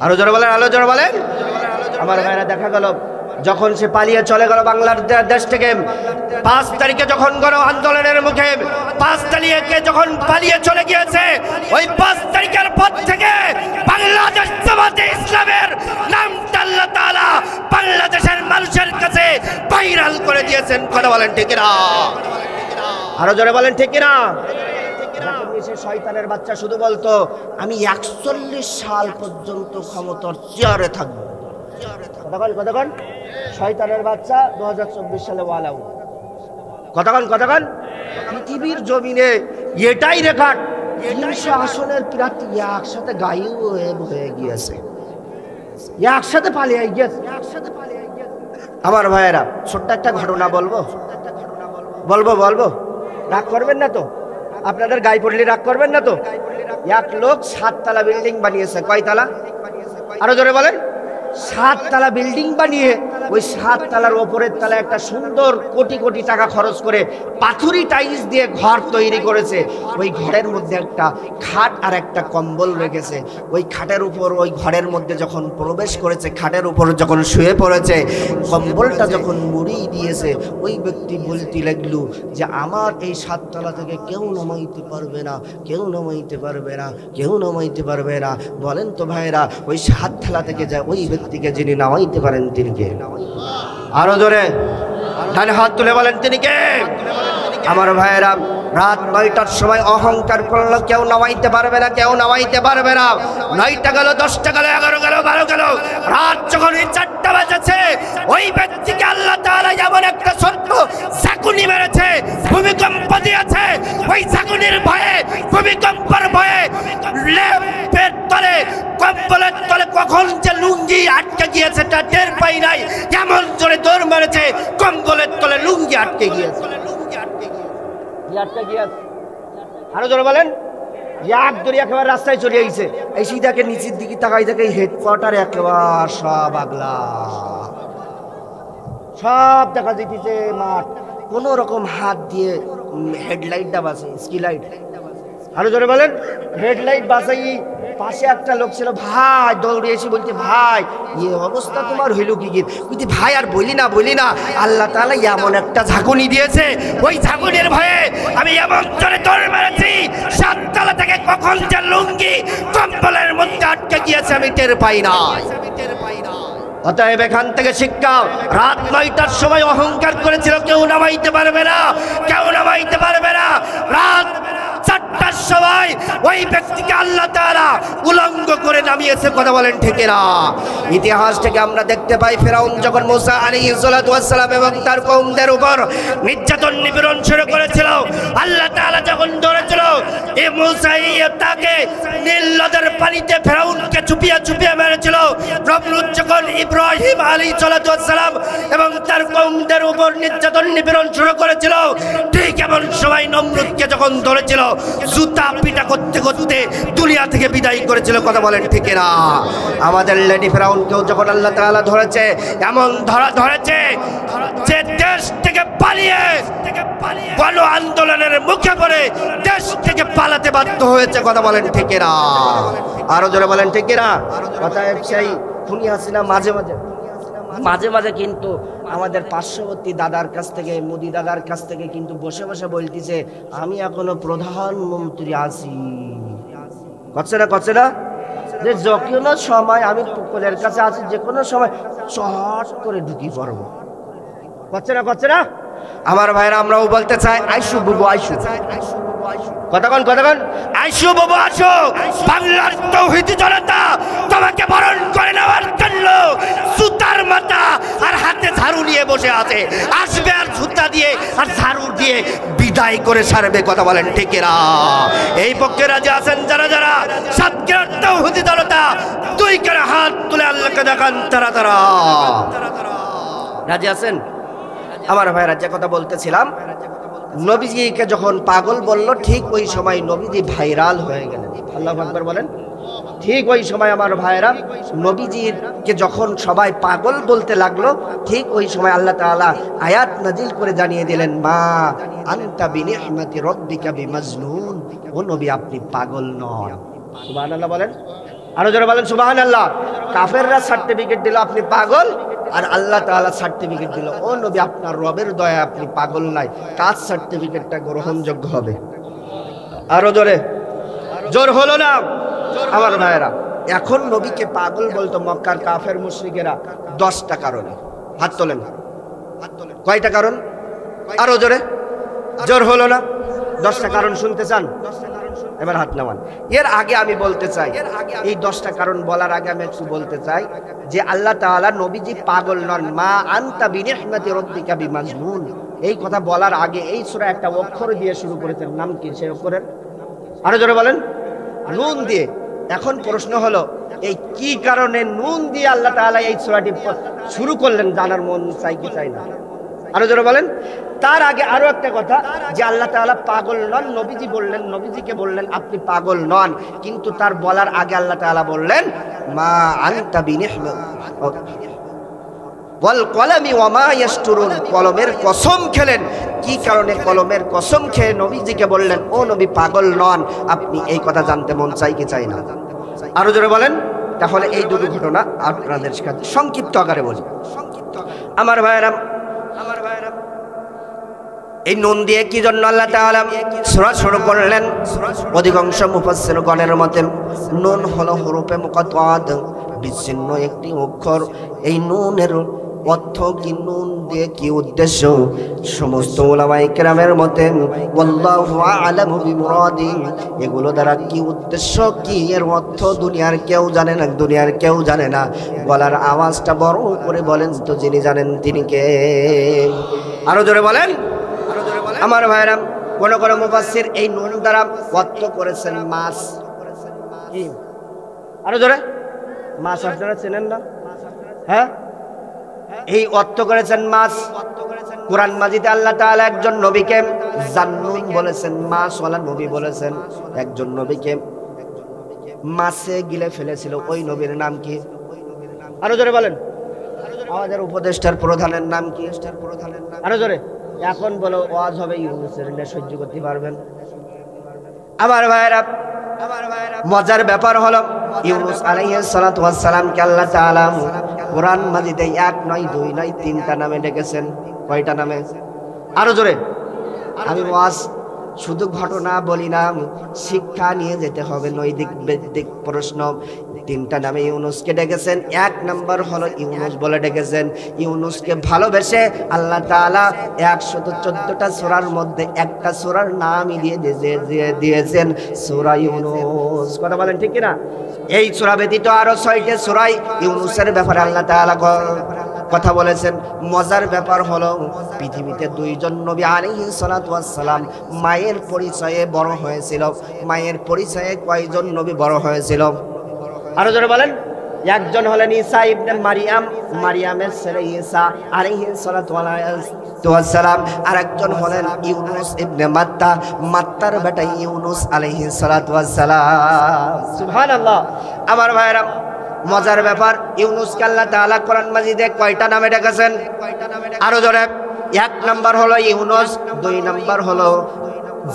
আরো জোরে বলেন আরো জোরে বলেন। আমার ভাইরা দেখা গেল যখন সে পালিয়ে চলে গেল বাংলাদেশ থেকে 5 তারিখে যখন গণ আন্দোলনের মুখে 5 তারিখে যখন পালিয়ে চলে গিয়েছে, ওই 5 তারিখের পর থেকে বাংলাদেশ জামাতে ইসলামের নামটা আল্লাহ তাআলা বাংলাদেশের মানুষের কাছে ভাইরাল করে দিয়েছেন। কথা বলেন ঠিক না? আরো জোরে বলেন ঠিক না? সে শয়তানের বাচ্চা শুধু বলতো আমি 41 সাল পর্যন্ত ক্ষমতার চেয়ারে থাকবো। কতক্ষণ কতক্ষণ শয়তানের বাচ্চা 2024 সালে ওয়ালাউ। কতক্ষণ কতক্ষণ পৃথিবীর জমিনে এটাই রেকর্ড, 300 আসনের প্রার্থী একসাথে গায়েব হয়ে গিয়েছে, একসাথে পালিয়ে গিয়েছে। আমার ভাইয়েরা ছোট্ট একটা ঘটনা বলবো বলবো বলবো রাগ করবেন না তো? আপনাদের গায়ে পড়লে রাগ করবেন না তো? এক লোক 7 তলা বিল্ডিং বানিয়েছে। কয় তলা? আরো জোরে বলেন। 7 তলা বিল্ডিং বানিয়ে ওই 7 তলার ওপরের তলায় একটা সুন্দর কোটি কোটি টাকা খরচ করে পাথুরি টাইলস দিয়ে ঘর তৈরি করেছে। ওই ঘরের মধ্যে একটা খাট আর একটা কম্বল রেখেছে। ওই খাটের উপর ওই ঘরের মধ্যে যখন প্রবেশ করেছে, খাটের উপর যখন শুয়ে পড়েছে, কম্বলটা যখন মুড়িয়ে দিয়েছে, ওই ব্যক্তি বলতে লাগলো যে আমার এই 7 তলা থেকে কেউ নামাইতে পারবে না, কেউ নামাইতে পারবে না, কেউ নামাইতে পারবে না। বলেন তো ভাইরা, ওই 7 তলা থেকে যায় ওই ব্যক্তিকে যিনি নামাইতে পারেন তিনি কে? আরো জোরে ডানে হাত তুলে বলেন তিনি কে? আমার ভাইয়েরা রাত 9টার সময় অহংকার করলো কেউ নামাইতে পারবে না, কেউ নামাইতে পারবে না। 9টা গেল, 10টা গেল, 11 গেল, 12 গেল, রাত যখন 4টা বাজেছে, ওই ব্যক্তিকে আল্লাহ তাআলা এমন একটা ছোট্ট ঝাঁকুনি মেরেছে, ভূমিকম্প দিয়েছে। ওই ঝাঁকুনির ভয়ে, ভূমিকম্পের ভয়ে লেপের তলে, কম্বলের তলে কখন যে লুঙ্গি আটকে গিয়েছে তা টের পাই নাই। এমন জোরে দৌড় মেরেছে, কম্বলের তলে লুঙ্গি আটকে গিয়েছে। আরো জোরে বলেন। এক দড়ি একেবারে রাস্তায় চলে আইছে, এই সিধাকে নিচের দিকে তাকাই থাকে হেডকোয়ার্টার একেবারে সব আগলা, সব দেখা যাইতেছে মাঠ। কোন রকম হাত দিয়ে হেডলাইটটা বাসে, স্কি লাইট। আরো জোরে বলেন। হেডলাইট বাসাই পাশে একটা লোক ছিল, ভাই দৌড়ে এসে বলতে ভাই এই অবস্থা তোমার হইল কি? বলতে ভাই আর বলি না বলি না, আল্লাহ তাআলা এমন একটা ঝাঁকুনি দিয়েছে, ওই ঝাঁকুনির ভয়ে আমি এমন জোরে দৌড় মেরেছি, 7 তলা থেকে কখন যে লুঙ্গি কম্বলের মধ্যে আটকে গিয়েছে আমি টের পাই না। অতএব এখান থেকে শিক্ষা, রাত 9টার সময় অহংকার করেছিল কেউ নামাইতে পারবে না, কেউ নামাইতে পারবে না। রাত 4টার সময় ওই ব্যক্তিকে আল্লাহ তাআলা উলঙ্গ করে নামিয়েছে। কথা বলেন ঠিক না? ইতিহাস থেকে আমরা দেখতে পাই ফেরাউন যখন মুসা আলাইহিস সালাতু ওয়াস সালাম এবং তার কওমদের উপর নির্যাতন নিপীড়ন শুরু করেছিল, আল্লাহ তাআলা যখন ধরেছিল এই মুসা তাকে নীল নদের পানিতে ফেরাউনকে চুপিয়ে চুপিয়ে মেরেছিল। নমরুদ যখন ইব্রাহিম আলাইহিস সালাম এবং তার কওমদের উপর নির্যাতন নিপীড়ন শুরু করেছিল, ঠিক এমন সময় নমরুদকে যখন ধরেছিল জুতা পিটা করতে করতে দুনিয়া থেকে বিদায় করেছিল। কথা বলেন ঠিক না? আমাদের লেডি ফেরাউনকেও যখন আল্লাহ তাআলা ধরেছে, এমন ধরেছে যে দেশ থেকে পালিয়ে গণ আন্দোলনের মুখে পড়ে দেশ থেকে পালাতে বাধ্য হয়েছে। কথা বলেন ঠিক না? আরো জোরে বলেন ঠিক না? কথা সেই খুনি হাসিনা মাঝে মাঝে কিন্তু আমাদের পার্শ্ববর্তী দাদার কাছ থেকে, মোদি দাদার কাছ থেকে কিন্তু বসে বসে বলতেছে আমি এখনো প্রধানমন্ত্রী আছি। করছে না যে যে কোনো সময় আমি পুকুরের কাছে আছি, যে কোনো সময় চট করে ঢুকি পড়বো। করছে না আমার ভাইরা? আমরাও বলতে চাই আইসু বুবু আইসু, কতক্ষণ আইসু বাবু আসো, বাংলার তৌহিদি জনতা তোমাকে বরণ করে নেওয়ার জন্য সুতার মাথা আর হাতে ঝাড়ু নিয়ে বসে আছে, আসবে আর সুতা দিয়ে আর ঝাড়ু দিয়ে বিদায় করে সারবে। কথা বলেন ঠিক না? এই পক্ষে রাজি আছেন যারা যারা সাতক্ষীরার তৌহিদি জনতা, দুই করে হাত তুলে আল্লাহকে দেখান তারা রাজি আছেন? আমার ভাইরা যে কথা বলতেছিলাম, নবীজিকে যখন পাগল বলল, ঠিক ওই সময় নবীজি ভাইরাল হয়ে গেলেন। আল্লাহু আকবার বলেন। ঠিক ওই সময় আমার ভাইরা নবীজিকে যখন সবাই পাগল বলতে লাগলো, ঠিক ওই সময় আল্লাহ তাআলা আয়াত নাজিল করে জানিয়ে দিলেন মা আনতা বিনিহমাতি রাব্বিকা বিমাজনুন, ও নবী আপনি পাগল নন। সুবহানাল্লাহ বলেন, আরো জোরে বলেন সুবহানাল্লাহ। কাফেররা সার্টিফিকেট দিল আপনি পাগল, আর আল্লাহ তাআলা সার্টিফিকেট দিল ও নবী আপনার রবের দয়া আপনি পাগল নাই। কার সার্টিফিকেটটা গ্রহণযোগ্য হবে? আরো জোর হলো না আমার ভাইয়েরা? এখন নবীকে পাগল বলতো মক্কার কাফের মুশরিকেরা 10টা কারণে। হাত তোলেন। কয়টা কারণ? আরো জোর হলো না? 10টা কারণ শুনতে চান? এবার হাত নামান। এর আগে আমি বলতে চাই, এই 10টা কারণ বলার আগে আমি একটু বলতে চাই যে আল্লাহ তাআলা নবীজি পাগল নন। মা আনতা বিনিহমাতি রাব্বিকা বিমাজনুন, এই কথা বলার আগে এই সূরা একটা অক্ষর দিয়ে শুরু করেছেন। নাম কি সেই অক্ষরের? আরো জোরে বলেন। নুন দিয়ে। এখন প্রশ্ন হলো এই কি কারণে নুন দিয়ে আল্লাহ তাআলা এই সূরাটি শুরু করলেন? জানার মন চাই কি চাই না? আরো জোরে বলেন। তার আগে আরো একটা কথা যে আল্লাহ তাআলা পাগল নন, নবীজিকে বললেন আপনি পাগল নন, কিন্তু তার বলার আগে আল্লাহ তাআলা বললেন মা আনতা বিনিহমাতি ওয়াল কলামি ওয়া মা ইয়াসতুরুন, কলমের কসম খেলেন। কি কারণে কলমের কসম খেয়ে নবীজিকে বললেন ও নবী পাগল নন আপনি? এই কথা জানতে মন চাই কি চাই না? আরো জোরে বলেন। তাহলে এই দুটো ঘটনা আপনাদের সাথে সংক্ষিপ্ত আকারে বলি। আমার ভাইরা, এই নুন দিয়ে কি জন্য আল্লাহ তাআলা সূরা শুরু করলেন? অধিকাংশ মুফাসসিরগণের মতে নুন হলো হরফে মুকাত্তাত, বিচ্ছিন্ন একটি অক্ষর। এই নুনের অর্থ কি, নুন দিয়ে কি উদ্দেশ্য, সমস্ত উলামায়ে কেরামের মতে আল্লাহু আ'লামু বিমুরাদি, এগুলো দ্বারা কি উদ্দেশ্য, কি এর অর্থ দুনিয়ার কেউ জানে না। গলার আওয়াজটা বড় করে বলেন তো যিনি জানেন তিনি কে? আরো জোরে বলেন। আমার ভাইরা, কোন মুফাসসির এই নুন দ্বারা অর্থ করেছেন মাছ। কি? আরো জোরে। মাছ আপনারা চেনেন না? হ্যাঁ, এই অর্থ করেছেন মাছ। কোরআন মাজিদে আল্লাহ তাআলা একজন নবীকে জান্নুন বলেছেন, মাছওয়ালা নবী বলেছেন। একজন নবীকে মাছে গিলে ফেলেছিল, ওই নবীর নাম কি? আরো জোরে বলেন। আমাদের উপদেষ্টার প্রধানের নাম কি? আরো জোরে। এখন বলো ওয়াজ হবে ইউনূসের, না সহ্য করতে পারবেন? আমার ভাইরা, মজার ব্যাপার হলো ইউনূস আলাইহিস সালাতু ওয়াস সালামকে আল্লাহ তাআলা কোরআন মাজিদে 1 নয় 2 নয় 3টা নামে ডেকেছেন। কয়টা নামে? আরো জোরে। আমি ওয়াজ শুধু ঘটনা বলি না, শিক্ষা নিয়ে যেতে হবে, নৈতিক বৈদিক প্রশ্ন। 3টা নামে ইউনূসকে ডেকেছেন। 1 নাম্বার হলো ইউনূস বলে ডেকেছেন। ইউনূসকে ভালোবেসে আল্লাহ তাআলা 114টা সূরার মধ্যে একটা সূরার নামই দিয়ে দিয়েছেন সূরা ইউনূস। কথা বলেন ঠিক কি না? এই সূরা ব্যতীত আরো 6টি সূরায় ইউনূসের ব্যাপারে আল্লাহ তাআলা কথা বলেছেন। মজার ব্যাপার হলো পৃথিবীতে 2 জন নবী আলাইহিস সালাতু ওয়াস সালাম মায়ের পরিচয়ে বড় হয়েছিল। মায়ের পরিচয়ে কয়জন নবী বড় হয়েছিল? আরো জোরে বলেন। একজন হলেন ঈসা ইবনে মারিয়াম, মারিয়ামের ছেলে ঈসা আলাইহিস সালাতু ওয়াস সালাম। আরেকজন হলেন ইউনুস ইবনে মাত্তা, মাত্তার বেটা ইউনুস আলাইহিস সালাতু ওয়াস সালাম। সুবহানাল্লাহ। আমার ভাইরা, মজার ব্যাপার, ইউনুসকে আল্লাহ তাআলা কোরআন মাজিদে কয়টা নামে ডেকেছেন? আরো জোরে। এক নাম্বার হলো ইউনুস, দুই নাম্বার হলো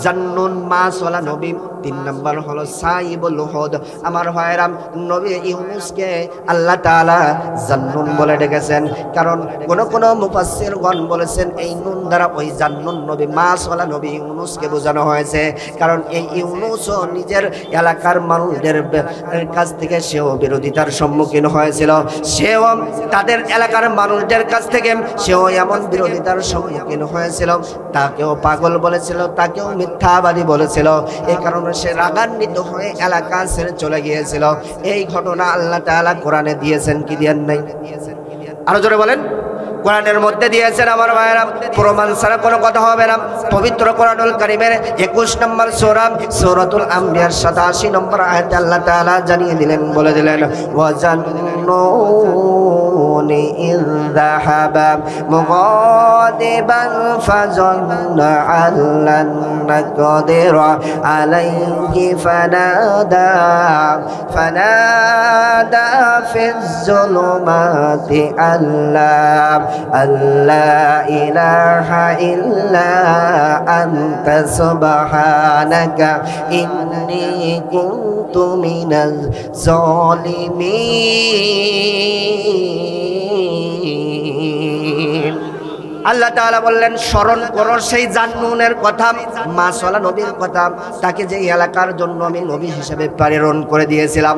জান্নুন মাসওয়ালা নবী, তিন নাম্বার হলো সাইবুল হুদ। আমার ভাইরা, নবী ইউনুসকে আল্লাহ তাআলা জান্নুন বলে ডেকেছেন, কারণ কোন মুফাসসিরগণ বলেছেন এই নুন দ্বারা ওই জান্নুন নবী মাসওয়ালা নবী ইউনুসকে বোঝানো হয়েছে, কারণ এই ইউনুসও নিজের এলাকার মানুষদের কাছ থেকে সেও বিরোধিতার সম্মুখীন হয়েছিল, সেও তাদের এলাকার মানুষদের কাছ থেকে সেও এমন বিরোধিতার সম্মুখীন হয়েছিল, তাকেও পাগল বলেছিল, তাকেও মিথ্যাবাদী বলেছিল। এই কারণে সে রাগান্বিত হয়ে এলাকা ছেড়ে চলে গিয়েছিল। এই ঘটনা আল্লাহ তাআলা কোরআনে দিয়েছেন কি দেন নাই? আরো জোরে বলেন। কোরআনের মধ্যে দিয়েছেন। আমার ভাইরা, প্রমাণ ছাড়া কোনো কথা হবে না। পবিত্র কোরআনুল কারীমের 21 নম্বর সূরা সূরাতুল আম্বিয়ার 87 নম্বর আয়াতে আল্লাহ তাআলা জানিয়ে দিলেন, বলে দিলেন, ওয়াজান্নুনি ইয যাহাবা মুগাদিবান ফাযান্না আল্লান নাকদিরা আলাইহি ফানাদা ফিজ যুলুমাতি আল্লাহ ইলাহা ইল্লা আনতা সুবহানাকা ইন্নী কুনতু মিনাজ জালিমিন। আল্লাহ তাআলা বললেন, স্মরণ করো সেই জান্নুনের কথা, মাসওয়ালা নবীর কথা, তাকে যে এলাকার জন্য আমি নবী হিসেবে প্রেরণ করে দিয়েছিলাম,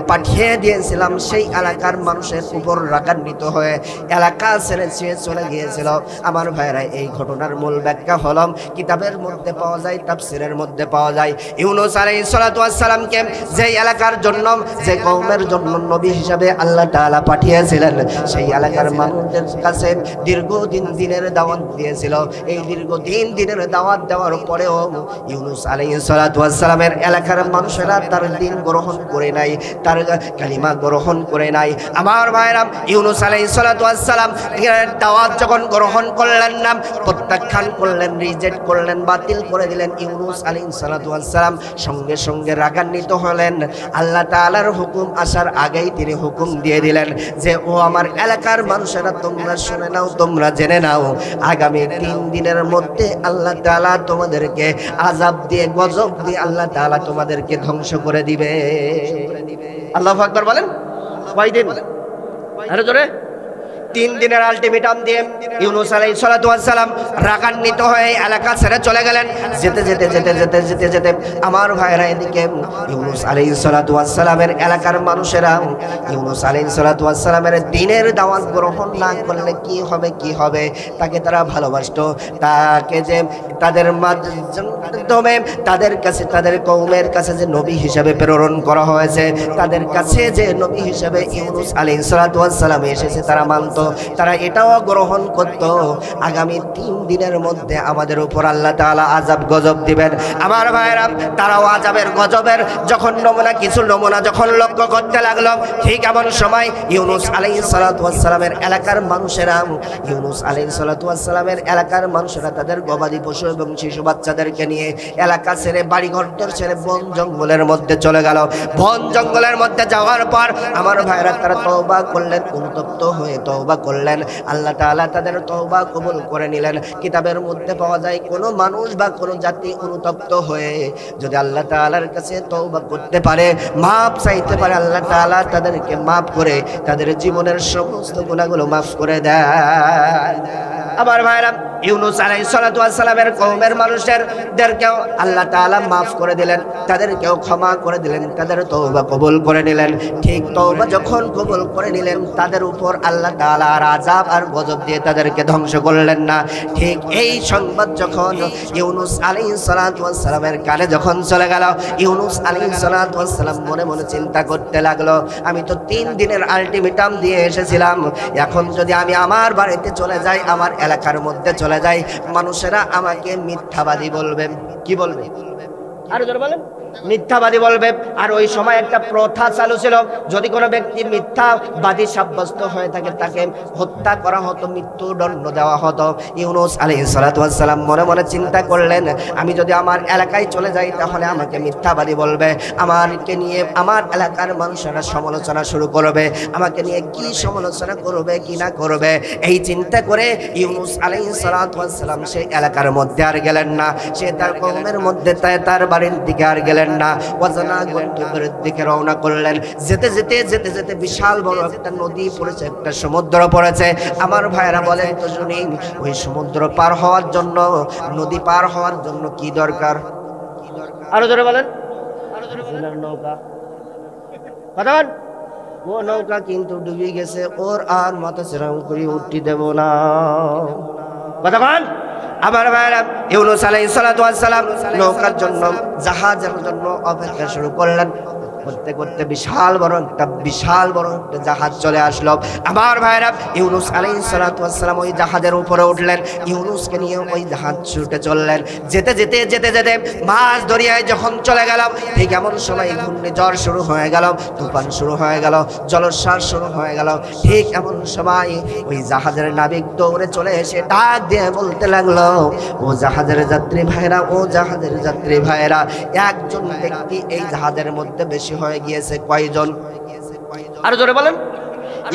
পাঠিয়ে দিয়েছিলাম, সেই এলাকার মানুষের উপর রাগান্বিত হয়ে এলাকা ছেড়ে চলে গিয়েছিল। আমার ভাইরা, এই ঘটনার মূল ব্যাখ্যা হলো কিতাবের মধ্যে পাওয়া যায়, তাফসীরের মধ্যে পাওয়া যায়। ইউনুস আলাইহিস সালাতু ওয়াস সালামকে যে এলাকার জন্য, যে কওমের জন্য নবী হিসেবে আল্লাহ তাআলা পাঠিয়েছিলেন, সেই এলাকার মানুষদের কাছে দীর্ঘদিন দিনের দাওয়াত দিয়েছিল। এই দীর্ঘদিন দিনের দাওয়াত দেওয়ার পরেও ইউনুস আলাইহিস সালাতু ওয়াস সালামের এলাকার মানুষেরা তার দিন গ্রহণ করে নাই, তার কালিমা গ্রহণ করে নাই। আমার ভাইরা, ইউনুস আলাইহিস সালাতু ওয়াস সালাম দাওয়াত যখন গ্রহণ করলেন না, প্রত্যাখ্যান করলেন, রিজেক্ট করলেন, বাতিল করে দিলেন, ইউনুস আলাইহিস সালাতু ওয়াস সালাম সঙ্গে সঙ্গে রাগান্বিত হলেন। আল্লাহ তাআলার হুকুম আসার আগেই তিনি হুকুম দিয়ে দিলেন যে, ও আমার এলাকার মানুষেরা, তোমরা শুনে নাও, তোমরা জেনে নাও, আগামী 3 দিনের মধ্যে আল্লাহ তাআলা তোমাদেরকে আযাব দিয়ে, গজব দিয়ে আল্লাহ তাআলা তোমাদেরকে ধ্বংস করে দিবে। আল্লাহু আকবার বলেন। কয়দিন? আরে জোরে। 3 দিনের আলটিমেটাম দিয়ে ইউনুস আলাইহিস সালাতু ওয়াস সালাম রাগান্বিত হয়ে এলাকা ছেড়ে চলে গেলেন। যেতে যেতে যেতে যেতে যেতে যেতে আমার ভাইরা, এদিকে ইউনুস আলাইহিস সালাতু ওয়াস সালামের এলাকার মানুষেরা ইউনুস আলাইহিস সালাতু ওয়াস সালামের দ্বীনের দাওয়াত গ্রহণ না করলে কি হবে, কি হবে, তাকে তারা ভালোবাসতো, তাকে যে তাদের মাধ্যমে তাদের কাছে, তাদের কওমের কাছে যে নবী হিসেবে প্রেরণ করা হয়েছে, তাদের কাছে যে নবী হিসেবে ইউনুস আলাইহিস সালাতু ওয়াস সালাম এসেছে, তারা মানত, তারা এটাও গ্রহণ করত, আগামী 3 দিনের মধ্যে আমাদের উপর আল্লাহ তাআলা আযাব গজব দিবেন। আমার ভাইরা, তারাও আযাবের গজবের যখন কিছু নমুনা যখন লক্ষ্য করতে লাগলো, ঠিক এমন সময় ইউনুস আলাইহিস সালাতু ওয়াস সালামের এলাকার মানুষেরা, ইউনুস আলাইহিস সালাতু ওয়াস সালামের এলাকার মানুষেরা তাদের গবাদি পশু এবং শিশু বাচ্চাদেরকে নিয়ে এলাকা ছেড়ে, বাড়িঘর ছেড়ে বন জঙ্গলের মধ্যে চলে গেল। বন জঙ্গলের মধ্যে যাওয়ার পর আমার ভাইরা, তারা তওবা করলেন, অনুতপ্ত হয়ে তওবা করলেন। আল্লাহ তাআলা তাদের তওবা কবুল করে নিলেন। কিতাবের মধ্যে পাওয়া যায়, কোনো মানুষ বা কোনো জাতি অনুতপ্ত হয়ে যদি আল্লাহ তাআলার কাছে তওবা করতে পারে, মাফ চাইতে পারে, আল্লাহ তাআলা তাদেরকে মাফ করে তাদের জীবনের সমস্ত গুনাহগুলো মাফ করে দেয়। আমার ভাইরা, ইউনুস আলাইহিস সালাতু ওয়াস সালামের কওমের মানুষদেরকেও আল্লাহ তাআলা মাফ করে দিলেন, তাদেরকেও ক্ষমা করে দিলেন, তাদের তওবা কবুল করে নিলেন। ঠিক তওবা যখন কবুল করে নিলেন, তাদের উপর আল্লাহ তাআলা আর আযাব আর গজব দিয়ে তাদেরকে ধ্বংস করলেন না। ঠিক এই সংবাদ যখন ইউনুস আলাইহিস সালাতু ওয়াস সালামের কানে যখন চলে গেল, ইউনুস আলাইহিস সালাতু ওয়াস সালাম মনে মনে চিন্তা করতে লাগলো, আমি তো 3 দিনের আলটিমেটাম দিয়ে এসেছিলাম, এখন যদি আমি আমার বাড়িতে চলে যাই, আমার এলাকার মধ্যে চলে যাই, মানুষেরা আমাকে মিথ্যাবাদী বলবে। কি বলবে? আরো জোরে বলেন। মিথ্যাবাদী বলবে। আর ওই সময় একটা প্রথা চালু ছিল, যদি কোনো ব্যক্তি মিথ্যাবাদী সাব্যস্ত হয়ে থাকে তাকে হত্যা করা হতো, মৃত্যুদণ্ড দেওয়া হতো। ইউনূস আলাইহিস সালাতু ওয়াস সালাম মনে মনে চিন্তা করলেন, আমি যদি আমার এলাকায় চলে যাই তাহলে আমাকে মিথ্যাবাদী বলবে, আমাকে নিয়ে আমার এলাকার মানুষেরা সমালোচনা শুরু করবে, আমাকে নিয়ে কি সমালোচনা করবে কি না করবে। এই চিন্তা করে ইউনূস আলাইহিস সালাতু ওয়াস সালাম সেই এলাকার মধ্যে আর গেলেন না, সে তার কওমের মধ্যে তার বাড়ির দিকে আর গেলেন না, ওয়াজানা গন্তব্যের দিকে রওনা করলেন। যেতে যেতে যেতে যেতে বিশাল বড় একটা নদী পড়েছে, একটা সমুদ্র পড়েছে। আমার ভাইরা বলেন তো শুনি, ওই সমুদ্র পার হওয়ার জন্য, নদী পার হওয়ার জন্য কি দরকার? আরো জোরে বলেন। নৌকা, কথা বল। ও নৌকা কিন্তু ডুবে গেছে, ওর আর মাথা সেরাম করে উঠতে দেব না, কথা বল। আমার ভাইরা ইউনূস আলাইহিস সালাতু ওয়াস সালাম নৌকার জন্য, জাহাজের জন্য অপেক্ষা শুরু করলেন। করতে করতে বিশাল বড় একটা জাহাজ চলে আসলো। আমার ভাইরা ইউনূস আলাইহিস সালাতু ওয়াস সালাম ওই জাহাজের উপরে উঠলেন, ইউনূসকে নিয়ে ওই জাহাজ ছুটে চললেন। যেতে যেতে যেতে যেতে মাঝ দরিয়ায় যখন চলে গেল, ঠিক এমন সময় ঘূর্ণিঝড় শুরু হয়ে গেল, তুফান শুরু হয়ে গেল, জলোচ্ছ্বাস শুরু হয়ে গেল। ঠিক এমন সময় ওই জাহাজের নাবিক দৌড়ে চলে এসে ডাক দিয়ে বলতে লাগলো, ও জাহাজের যাত্রী ভাইরা, ও জাহাজের যাত্রী ভাইরা, একজন ব্যক্তি এই জাহাজের মধ্যে বেশি হয়ে গিয়েছে। কয়জন? আর জোরে বলেন।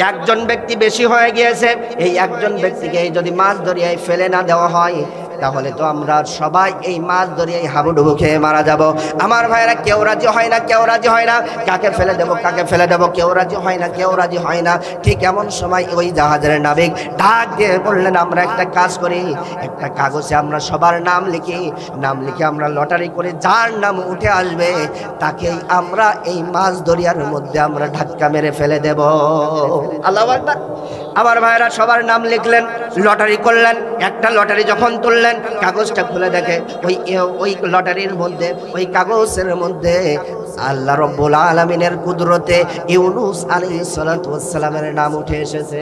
একজন ব্যক্তি বেশি হয়ে গিয়েছে। এই একজন ব্যক্তিকে যদি মাছ দরিয়ায় ফেলে না দেওয়া হয় তাহলে তো আমরা সবাই এই মাছ দরিয়ায় হাবুডুবু খেয়ে মারা যাব। আমার ভাইরা কেউ রাজি হয় না, কেউ রাজি হয় না, কাকে ফেলে দেব, কাকে ফেলে দেব, কেউ রাজি হয় না, কেউ রাজি হয় না। ঠিক এমন সময় ওই জাহাজের নাবিক ডাক দিয়ে বললেন, আমরা একটা কাজ করি, একটা কাগজে আমরা সবার নাম লিখি, নাম লিখে আমরা লটারি করে যার নাম উঠে আসবে তাকেই আমরা এই মাছ দরিয়ার মধ্যে আমরা ধাক্কা মেরে ফেলে দেব। আল্লাহু আকবার। আমার ভাইরা সবার নাম লিখলেন, লটারি করলেন। একটা লটারি যখন তুললেন, কাগজটা খুলে দেখে ওই লটারির মধ্যে, ওই কাগজের মধ্যে আল্লাহ রাব্বুল আলামিনের কুদরতে ইউনূস আলাইহিস সালাতু ওয়াস সালামের নাম উঠে এসেছে।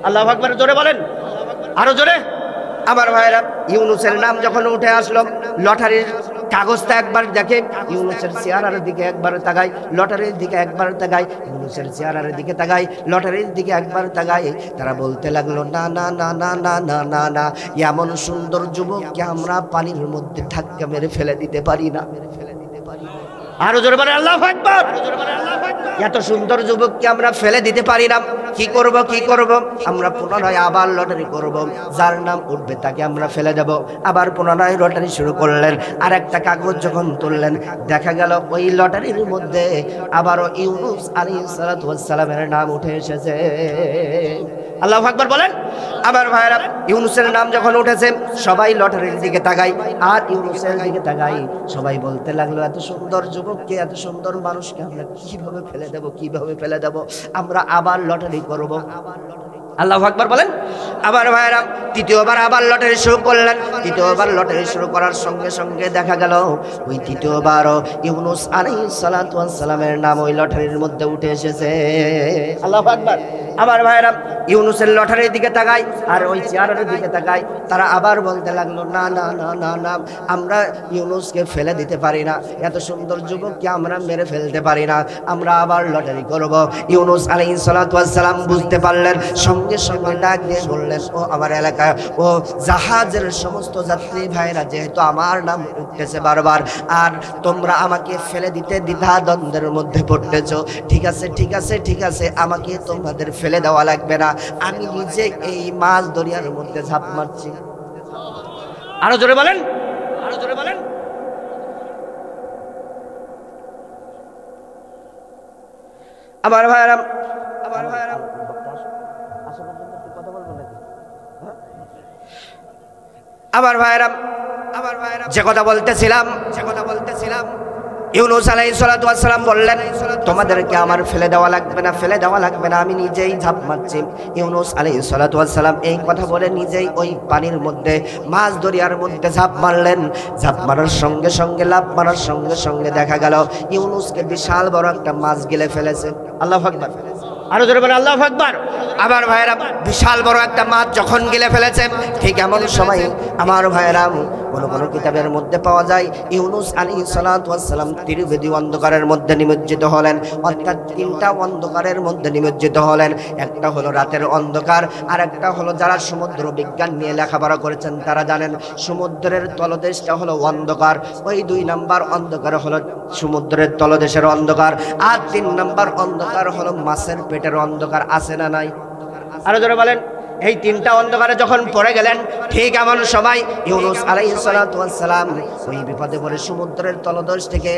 আল্লাহু আকবার। জোরে বলেন, আরো জোরে। আমার ভাইরা ইউনূসের নাম যখন উঠে আসলো, লটারির কাগজটা একবার দেখে, ইউনূসের চেহারার দিকে একবার তাকায়, লটারির দিকে একবার তাকায়, ইউনূসের চেহারার দিকে তাকায়, লটারির দিকে একবার তাকায়। তারা বলতে লাগলো, না না না না না না না না, এমন সুন্দর যুবককে আমরা পানির মধ্যে ধাক্কা মেরে ফেলে দিতে পারি না। আরো জোরে বলেন আল্লাহু আকবার। এত সুন্দর যুবককে আমরা ফেলে দিতে পারি না। কি করব, কি করব? আমরা পুনরায় আবার লটারি করব, যার নাম উঠবে তাকে আমরা ফেলে দেব। আবার পুনরায় লটারি শুরু করলেন। আর একটা কাগজ যখন তুললেন, দেখা গেল ওই লটারির মধ্যে আবারও ইউনূস আলাইহিস সালাতু ওয়াস সালামের নাম উঠে এসেছে। আল্লাহু আকবার বলেন। আমার ভাইরা ইউনূসের নাম যখন উঠেছে, সবাই লটারির দিকে তাকায় আর ইউনূসের দিকে তাকায়। সবাই বলতে লাগলো, এত সুন্দর যুবককে, এত সুন্দর মানুষকে আমরা কিভাবে ফেলে দেব, কিভাবে ফেলে দেব? আমরা আবার লটারি করব। আল্লাহু আকবার বলেন। আবার ভাইরা তৃতীয়বার আবার লটারি শুরু করলেন। তৃতীয়বার লটারি শুরু করার সঙ্গে সঙ্গে দেখা গেল ওই তৃতীয়বারও ইউনূস আলাইহিস সালাতু ওয়াস সালামের নাম ওই লটারির মধ্যে উঠে এসেছে। আল্লাহু আকবার। আবার ভাইরা ইউনূসের লটারির দিকে তাকায় আর ওই চেয়ারের দিকে তাকায়। তারা আবার বলতে লাগলো, না না না না না, আমরা ইউনূসকে ফেলে দিতে পারি না, এত সুন্দর যুবককে আমরা মেরে ফেলতে পারি না, আমরা আবার লটারি করব। ইউনূস আলাইহিস সালাতু ওয়াস সালাম বুঝতে পারলেন, সঙ্গে সঙ্গে ডাক দিয়ে বললেন, ও আমার এলাকায়, ও জাহাজের সমস্ত যাত্রী ভাইরা, যেহেতু আমার নাম উঠতেছে বারবার আর তোমরা আমাকে ফেলে দিতে দ্বিধা দ্বন্দ্বের মধ্যে পড়তেছ, ঠিক আছে ঠিক আছে ঠিক আছে, আমাকে তোমাদের ফেলে দেওয়া লাগবে না, আমি নিজে এই মাছ দরিয়ার মধ্যে ঝাঁপ মারছি। আরো জোরে বলেন, আরো জোরে বলেন। আমার ভাইরা, আমার ভাইরা, আমার ভাইরা, আমার ভাইরা, যে কথা বলতেছিলাম ইউনূস আলাইহিস সালাতু ওয়াস সালাম বললেন, তোমাদেরকে আমার ফেলে দেওয়া লাগবে না, ফেলে দেওয়া লাগবে না, আমি নিজেই ঝাঁপ মারছি। ইউনূস আলাইহিস সালাতু ওয়াস সালাম এই কথা বলে নিজেই ওই পানির মধ্যে, মাছ দরিয়ার মধ্যে ঝাঁপ মারলেন। ঝাঁপ মারার সঙ্গে সঙ্গে, লাফ মারার সঙ্গে সঙ্গে দেখা গেল ইউনূসকে বিশাল বড় একটা মাছ গিলে ফেলেছে। আল্লাহু আকবার। আরো জোরে বলেন আল্লাহু আকবার। আমার ভাইয়েরা বিশাল বড় একটা মাছ যখন গিলে ফেলেছে, ঠিক এমন সময় আমার ভাইয়েরা কোন কোন কিতাবের মধ্যে পাওয়া যায় ইউনুস আলাইহিস সালাতু ওয়াস সালাম ত্রিবেদী অন্ধকারের মধ্যে নিমজ্জিত হলেন, অর্থাৎ তিনটা অন্ধকারের মধ্যে নিমজ্জিত হলেন। একটা হলো রাতের অন্ধকার, আর একটা হলো যারা সমুদ্র বিজ্ঞান নিয়ে লেখাপড়া করেছেন তারা জানেন সমুদ্রের তলদেশটা হলো অন্ধকার, ওই 2 নাম্বার অন্ধকার হলো সমুদ্রের তলদেশের অন্ধকার, আর 3 নাম্বার অন্ধকার হলো মাছের পেটের অন্ধকার। আছে না নাই? আরো জোরে বলেন। এই 3টা অন্ধকারে যখন পড়ে গেলেন, ঠিক এমন সময় ইউনুস আলাইহিস সালাতু ওয়াস সালাম ওই বিপদে পড়ে সমুদ্রের তলদেশ থেকে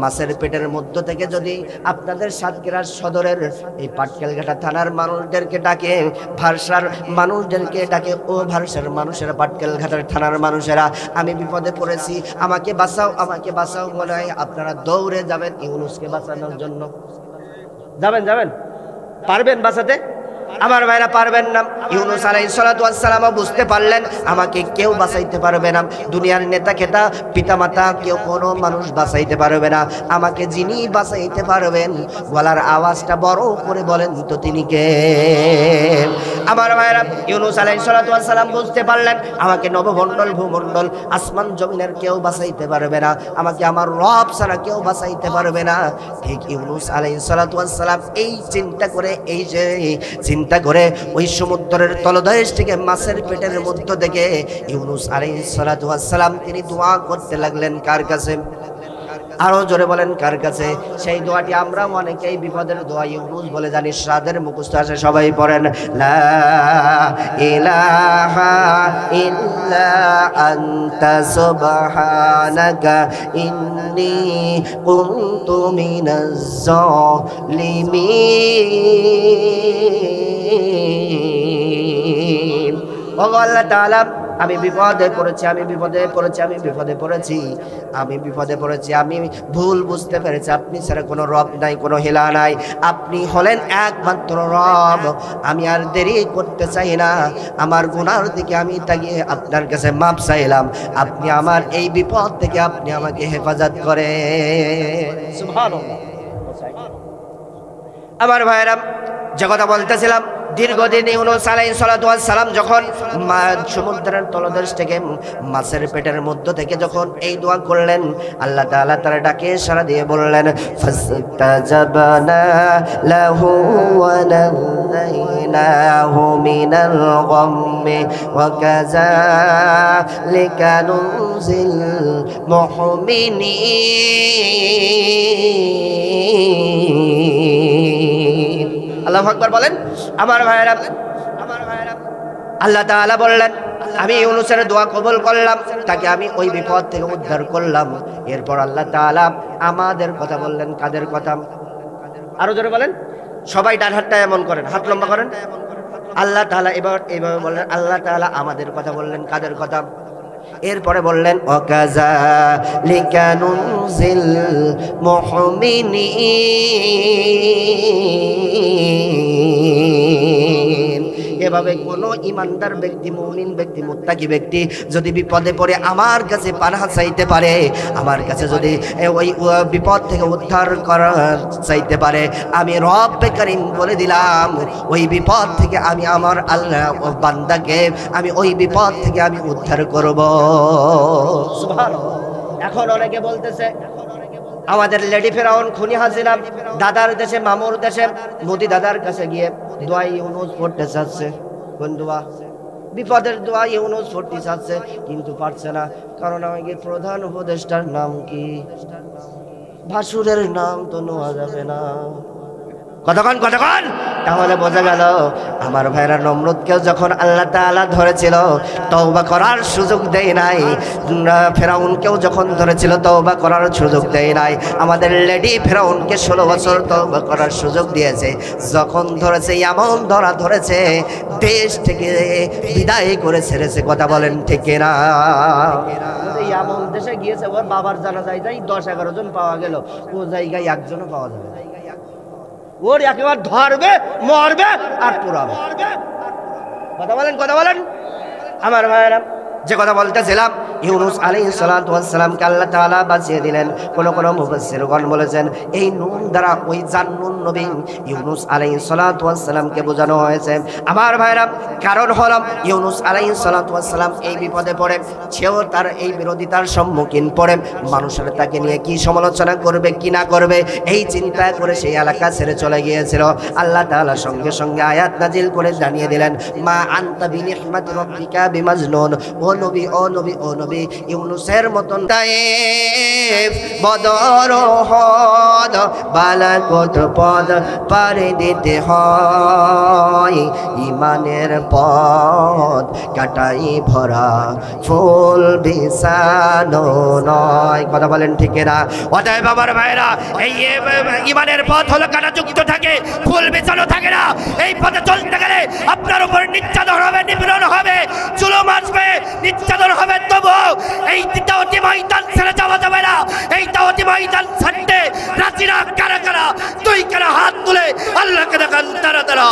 মাছের পেটের মধ্য থেকে যদি আপনাদের সাতক্ষীরা সদরের এই পাটকেলঘাটা থানার মানুষদেরকে ডাকে, ভারসার মানুষদেরকে ডাকে, ও ভারসার মানুষেরা, পাটকেলঘাটার থানার মানুষেরা, আমি বিপদে পড়েছি, আমাকে বাঁচাও, আমাকে বাঁচাও, মনে হয় আপনারা দৌড়ে যাবেন ইউনুসকে বাঁচানোর জন্য। যাবেন পারবেন বাঁচাতে? আমার ভাইরা পারবেন না। ইউনুস আলাইহিস সালাতু ওয়াস সালাম বুঝতে পারলেন আমাকে কেউ বাঁচাইতে পারবে না, দুনিয়ার নেতা খেতা পিতামাতা কেউ কোনো মানুষ বাঁচাইতে পারবে না, আমাকে যিনি বাঁচাইতে পারবেন গলার আওয়াজটা বড় করে বলেন তো তিনি কে? আমার ভাইরা ইউনুস আলাইহিস সালাতু ওয়াস সালাম বুঝতে পারলেন আমাকে নবমণ্ডল ভূমণ্ডল আসমান জমিনের কেউ বাঁচাইতে পারবে না, আমাকে আমার রব ছাড়া কেউ বাঁচাইতে পারবে না। ঠিক ইউনুস আলাইহিস সালাতু ওয়াস সালাম এই চিন্তা করে, এই যে চিন্তা করে ওই সমুদ্রের তলদেশ থেকে মাছের পেটের মধ্য থেকে ইউনুস আলাইহিস সালাতু ওয়াস সালাম তিনি দোয়া করতে লাগলেন কার কাছে? আরো জোরে বলেন কার কাছে? সেই দোয়াটি আমরা অনেকেই বিপদের দোয়া ইউনুস বলে জানি, সাদের মুখস্থ আছে, সবাই পড়েন লা ইলাহা ইল্লা আনতা সুবহানাকা ইন্নী কুনতু মিনাজ জালিমিন। ও আল্লাহ তাআলা, আমি বিপদে পড়েছি, আমি বিপদে পড়েছি, আমি বিপদে পড়েছি, আমি বিপদে পড়েছি, আমি ভুল বুঝতে পেরেছি, আপনি ছাড়া কোনো রব নাই, কোনো হেলা নাই, আপনি হলেন একমাত্র রব। আমি আর দেরি করতে চাই না, আমার গুনার দিকে আমি তাকিয়ে আপনার কাছে মাপ চাইলাম, আপনি আমার এই বিপদ থেকে আপনি আমাকে হেফাজত করেন। সুবহানাল্লাহ। আমার ভাইরা, যে কথা বলতেছিলাম, দীর্ঘদিন ইউনুস আলাইহিস সালাতু ওয়াস সালাম যখন সমুদ্রের তলদেশ থেকে মাছের পেটের মধ্য থেকে যখন এই দোয়া করলেন, আল্লাহ তাআলা তার ডাকে সাড়া দিয়ে বললেন ফাসতাজাবনা লাহু ওয়া নাযাইনাহু মিনাল গাম্মি ওয়া কাযালিকা নুনজিল মুমিনিন। আল্লাহু আকবার বলেন। আমার ভাইয়েরা, আল্লাহ তাআলা বললেন আমি ইউনুসের দোয়া কবুল করলাম, তাকে আমি ওই বিপদ থেকে উদ্ধার করলাম। এরপর আল্লাহ তাআলা আমাদের কথা বললেন। কাদের কথা? আরো জোরে বলেন। সবাই ডান হাতটা এমন করেন, হাত লম্বা করেন। আল্লাহ তাআলা এবার এইভাবে বললেন, আল্লাহ তাআলা আমাদের কথা বললেন। কাদের কথা? এরপরে বললেন ওয়াকাযালিকা নুনজিল মুমিনিন। এভাবে কোন ইমানদার ব্যক্তি, মুমিন ব্যক্তি, মুত্তাকি ব্যক্তি যদি বিপদে পড়ে আমার কাছে পানাহ চাইতে পারে, আমার কাছে যদি ওই বিপদ থেকে উদ্ধার করা চাইতে পারে, আমি রব্বে কারীম বলে দিলাম ওই বিপদ থেকে আমি আমার আল্লাহ বান্দাকে আমি ওই বিপদ থেকে আমি উদ্ধার করব। সুবহানাল্লাহ। এখন অনেকে বলতেছে আমাদের লেডি ফেরাউন খুনি হাসিনা দাদার দেশে, মামুর দেশে মোদি দাদার কাছে গিয়ে দোয়া ইউনুস পড়তে চাচ্ছে। কোন দোয়া? বিপদের দোয়া ইউনুস পড়তে চাচ্ছে, কিন্তু পারছে না। কারণ আমাকে প্রধান উপদেষ্টার নাম কি? ভাসুরের নাম তো নেওয়া যাবে না। কতক্ষণ? তাহলে বোঝা গেল আমার ভাইরা, নমরুদকেও যখন আল্লাহ তাআলা ধরেছিল তওবা করার সুযোগ দেয় নাই, ফেরাউনকেও যখন ধরেছিল তওবা করার সুযোগ দেয় নাই। আমাদের লেডি ফেরাউনকে 16 বছর তওবা করার সুযোগ দিয়েছে। যখন ধরেছে এমন ধরা ধরেছে, দেশ থেকে বিদায় করে ছেড়েছে। কথা বলেন ঠিক না? এমন দেশে গিয়েছে ওর বাবার জানাজায় 10-11 জন পাওয়া গেল, ও জায়গায় একজনও পাওয়া যাবে না। ওর একেবারে ধরবে, মরবে আর পুরাবে। কথা বলেন। আমার ভাইয়েরা, যে কথা বলতেছিলাম, ইউনুস আলাইহিস সালাতু ওয়াস সালামকে আল্লাহ তাআলা বাঁচিয়ে দিলেন। কোন মুফাসসিরগণ বলেছেন এই নুন দ্বারা ওই জান্নুন নবী ইউনুস আলাইহিস সালাতু ওয়াস সালামকে বোঝানো হয়েছে। আমার ভাইরা, কারণ হলো ইউনুস আলাইহিস সালাতু ওয়াস সালাম এই বিপদে পড়ে, সেও তার এই বিরোধিতার সম্মুখীন পড়ে, মানুষেরা তাকে নিয়ে কি সমালোচনা করবে কি না করবে এই চিন্তা করে সেই এলাকা ছেড়ে চলে গিয়েছিল। আল্লাহ তাআলা সঙ্গে সঙ্গে আয়াত নাজিল করে জানিয়ে দিলেন, মা আনতা বিনিহমাতি রাব্বিকা বিমাজনুন, ও নবী ও নবী ও নবী, ইউনুসের মতন তায়েফ বদর উহুদ বালাকত পদ পাড়ি দিতে হয়, ইমানের পথ কাটাই ভরা ফুল বিছানো নয়। কথা বলেন ঠিক না? অতএব আমার ভাইরা, এই ইমানের পথ হলো কাঁটাযুক্ত থাকে, ফুল বিছানো থাকে না। এই পথে চলতে গেলে আপনার উপর নির্যাতন হবে, নিপীড়ন হবে, জুলুম আসবে, নির্যাতন হবে, তবু এই দাওয়াতি ময়দান ছেড়ে যাওয়া যাবে না। এই দাওয়াতি ময়দান ছাড়তে রাজি না কারা কারা? দুই কারা হাত তুলে আল্লাহকে দেখান তারা তারা।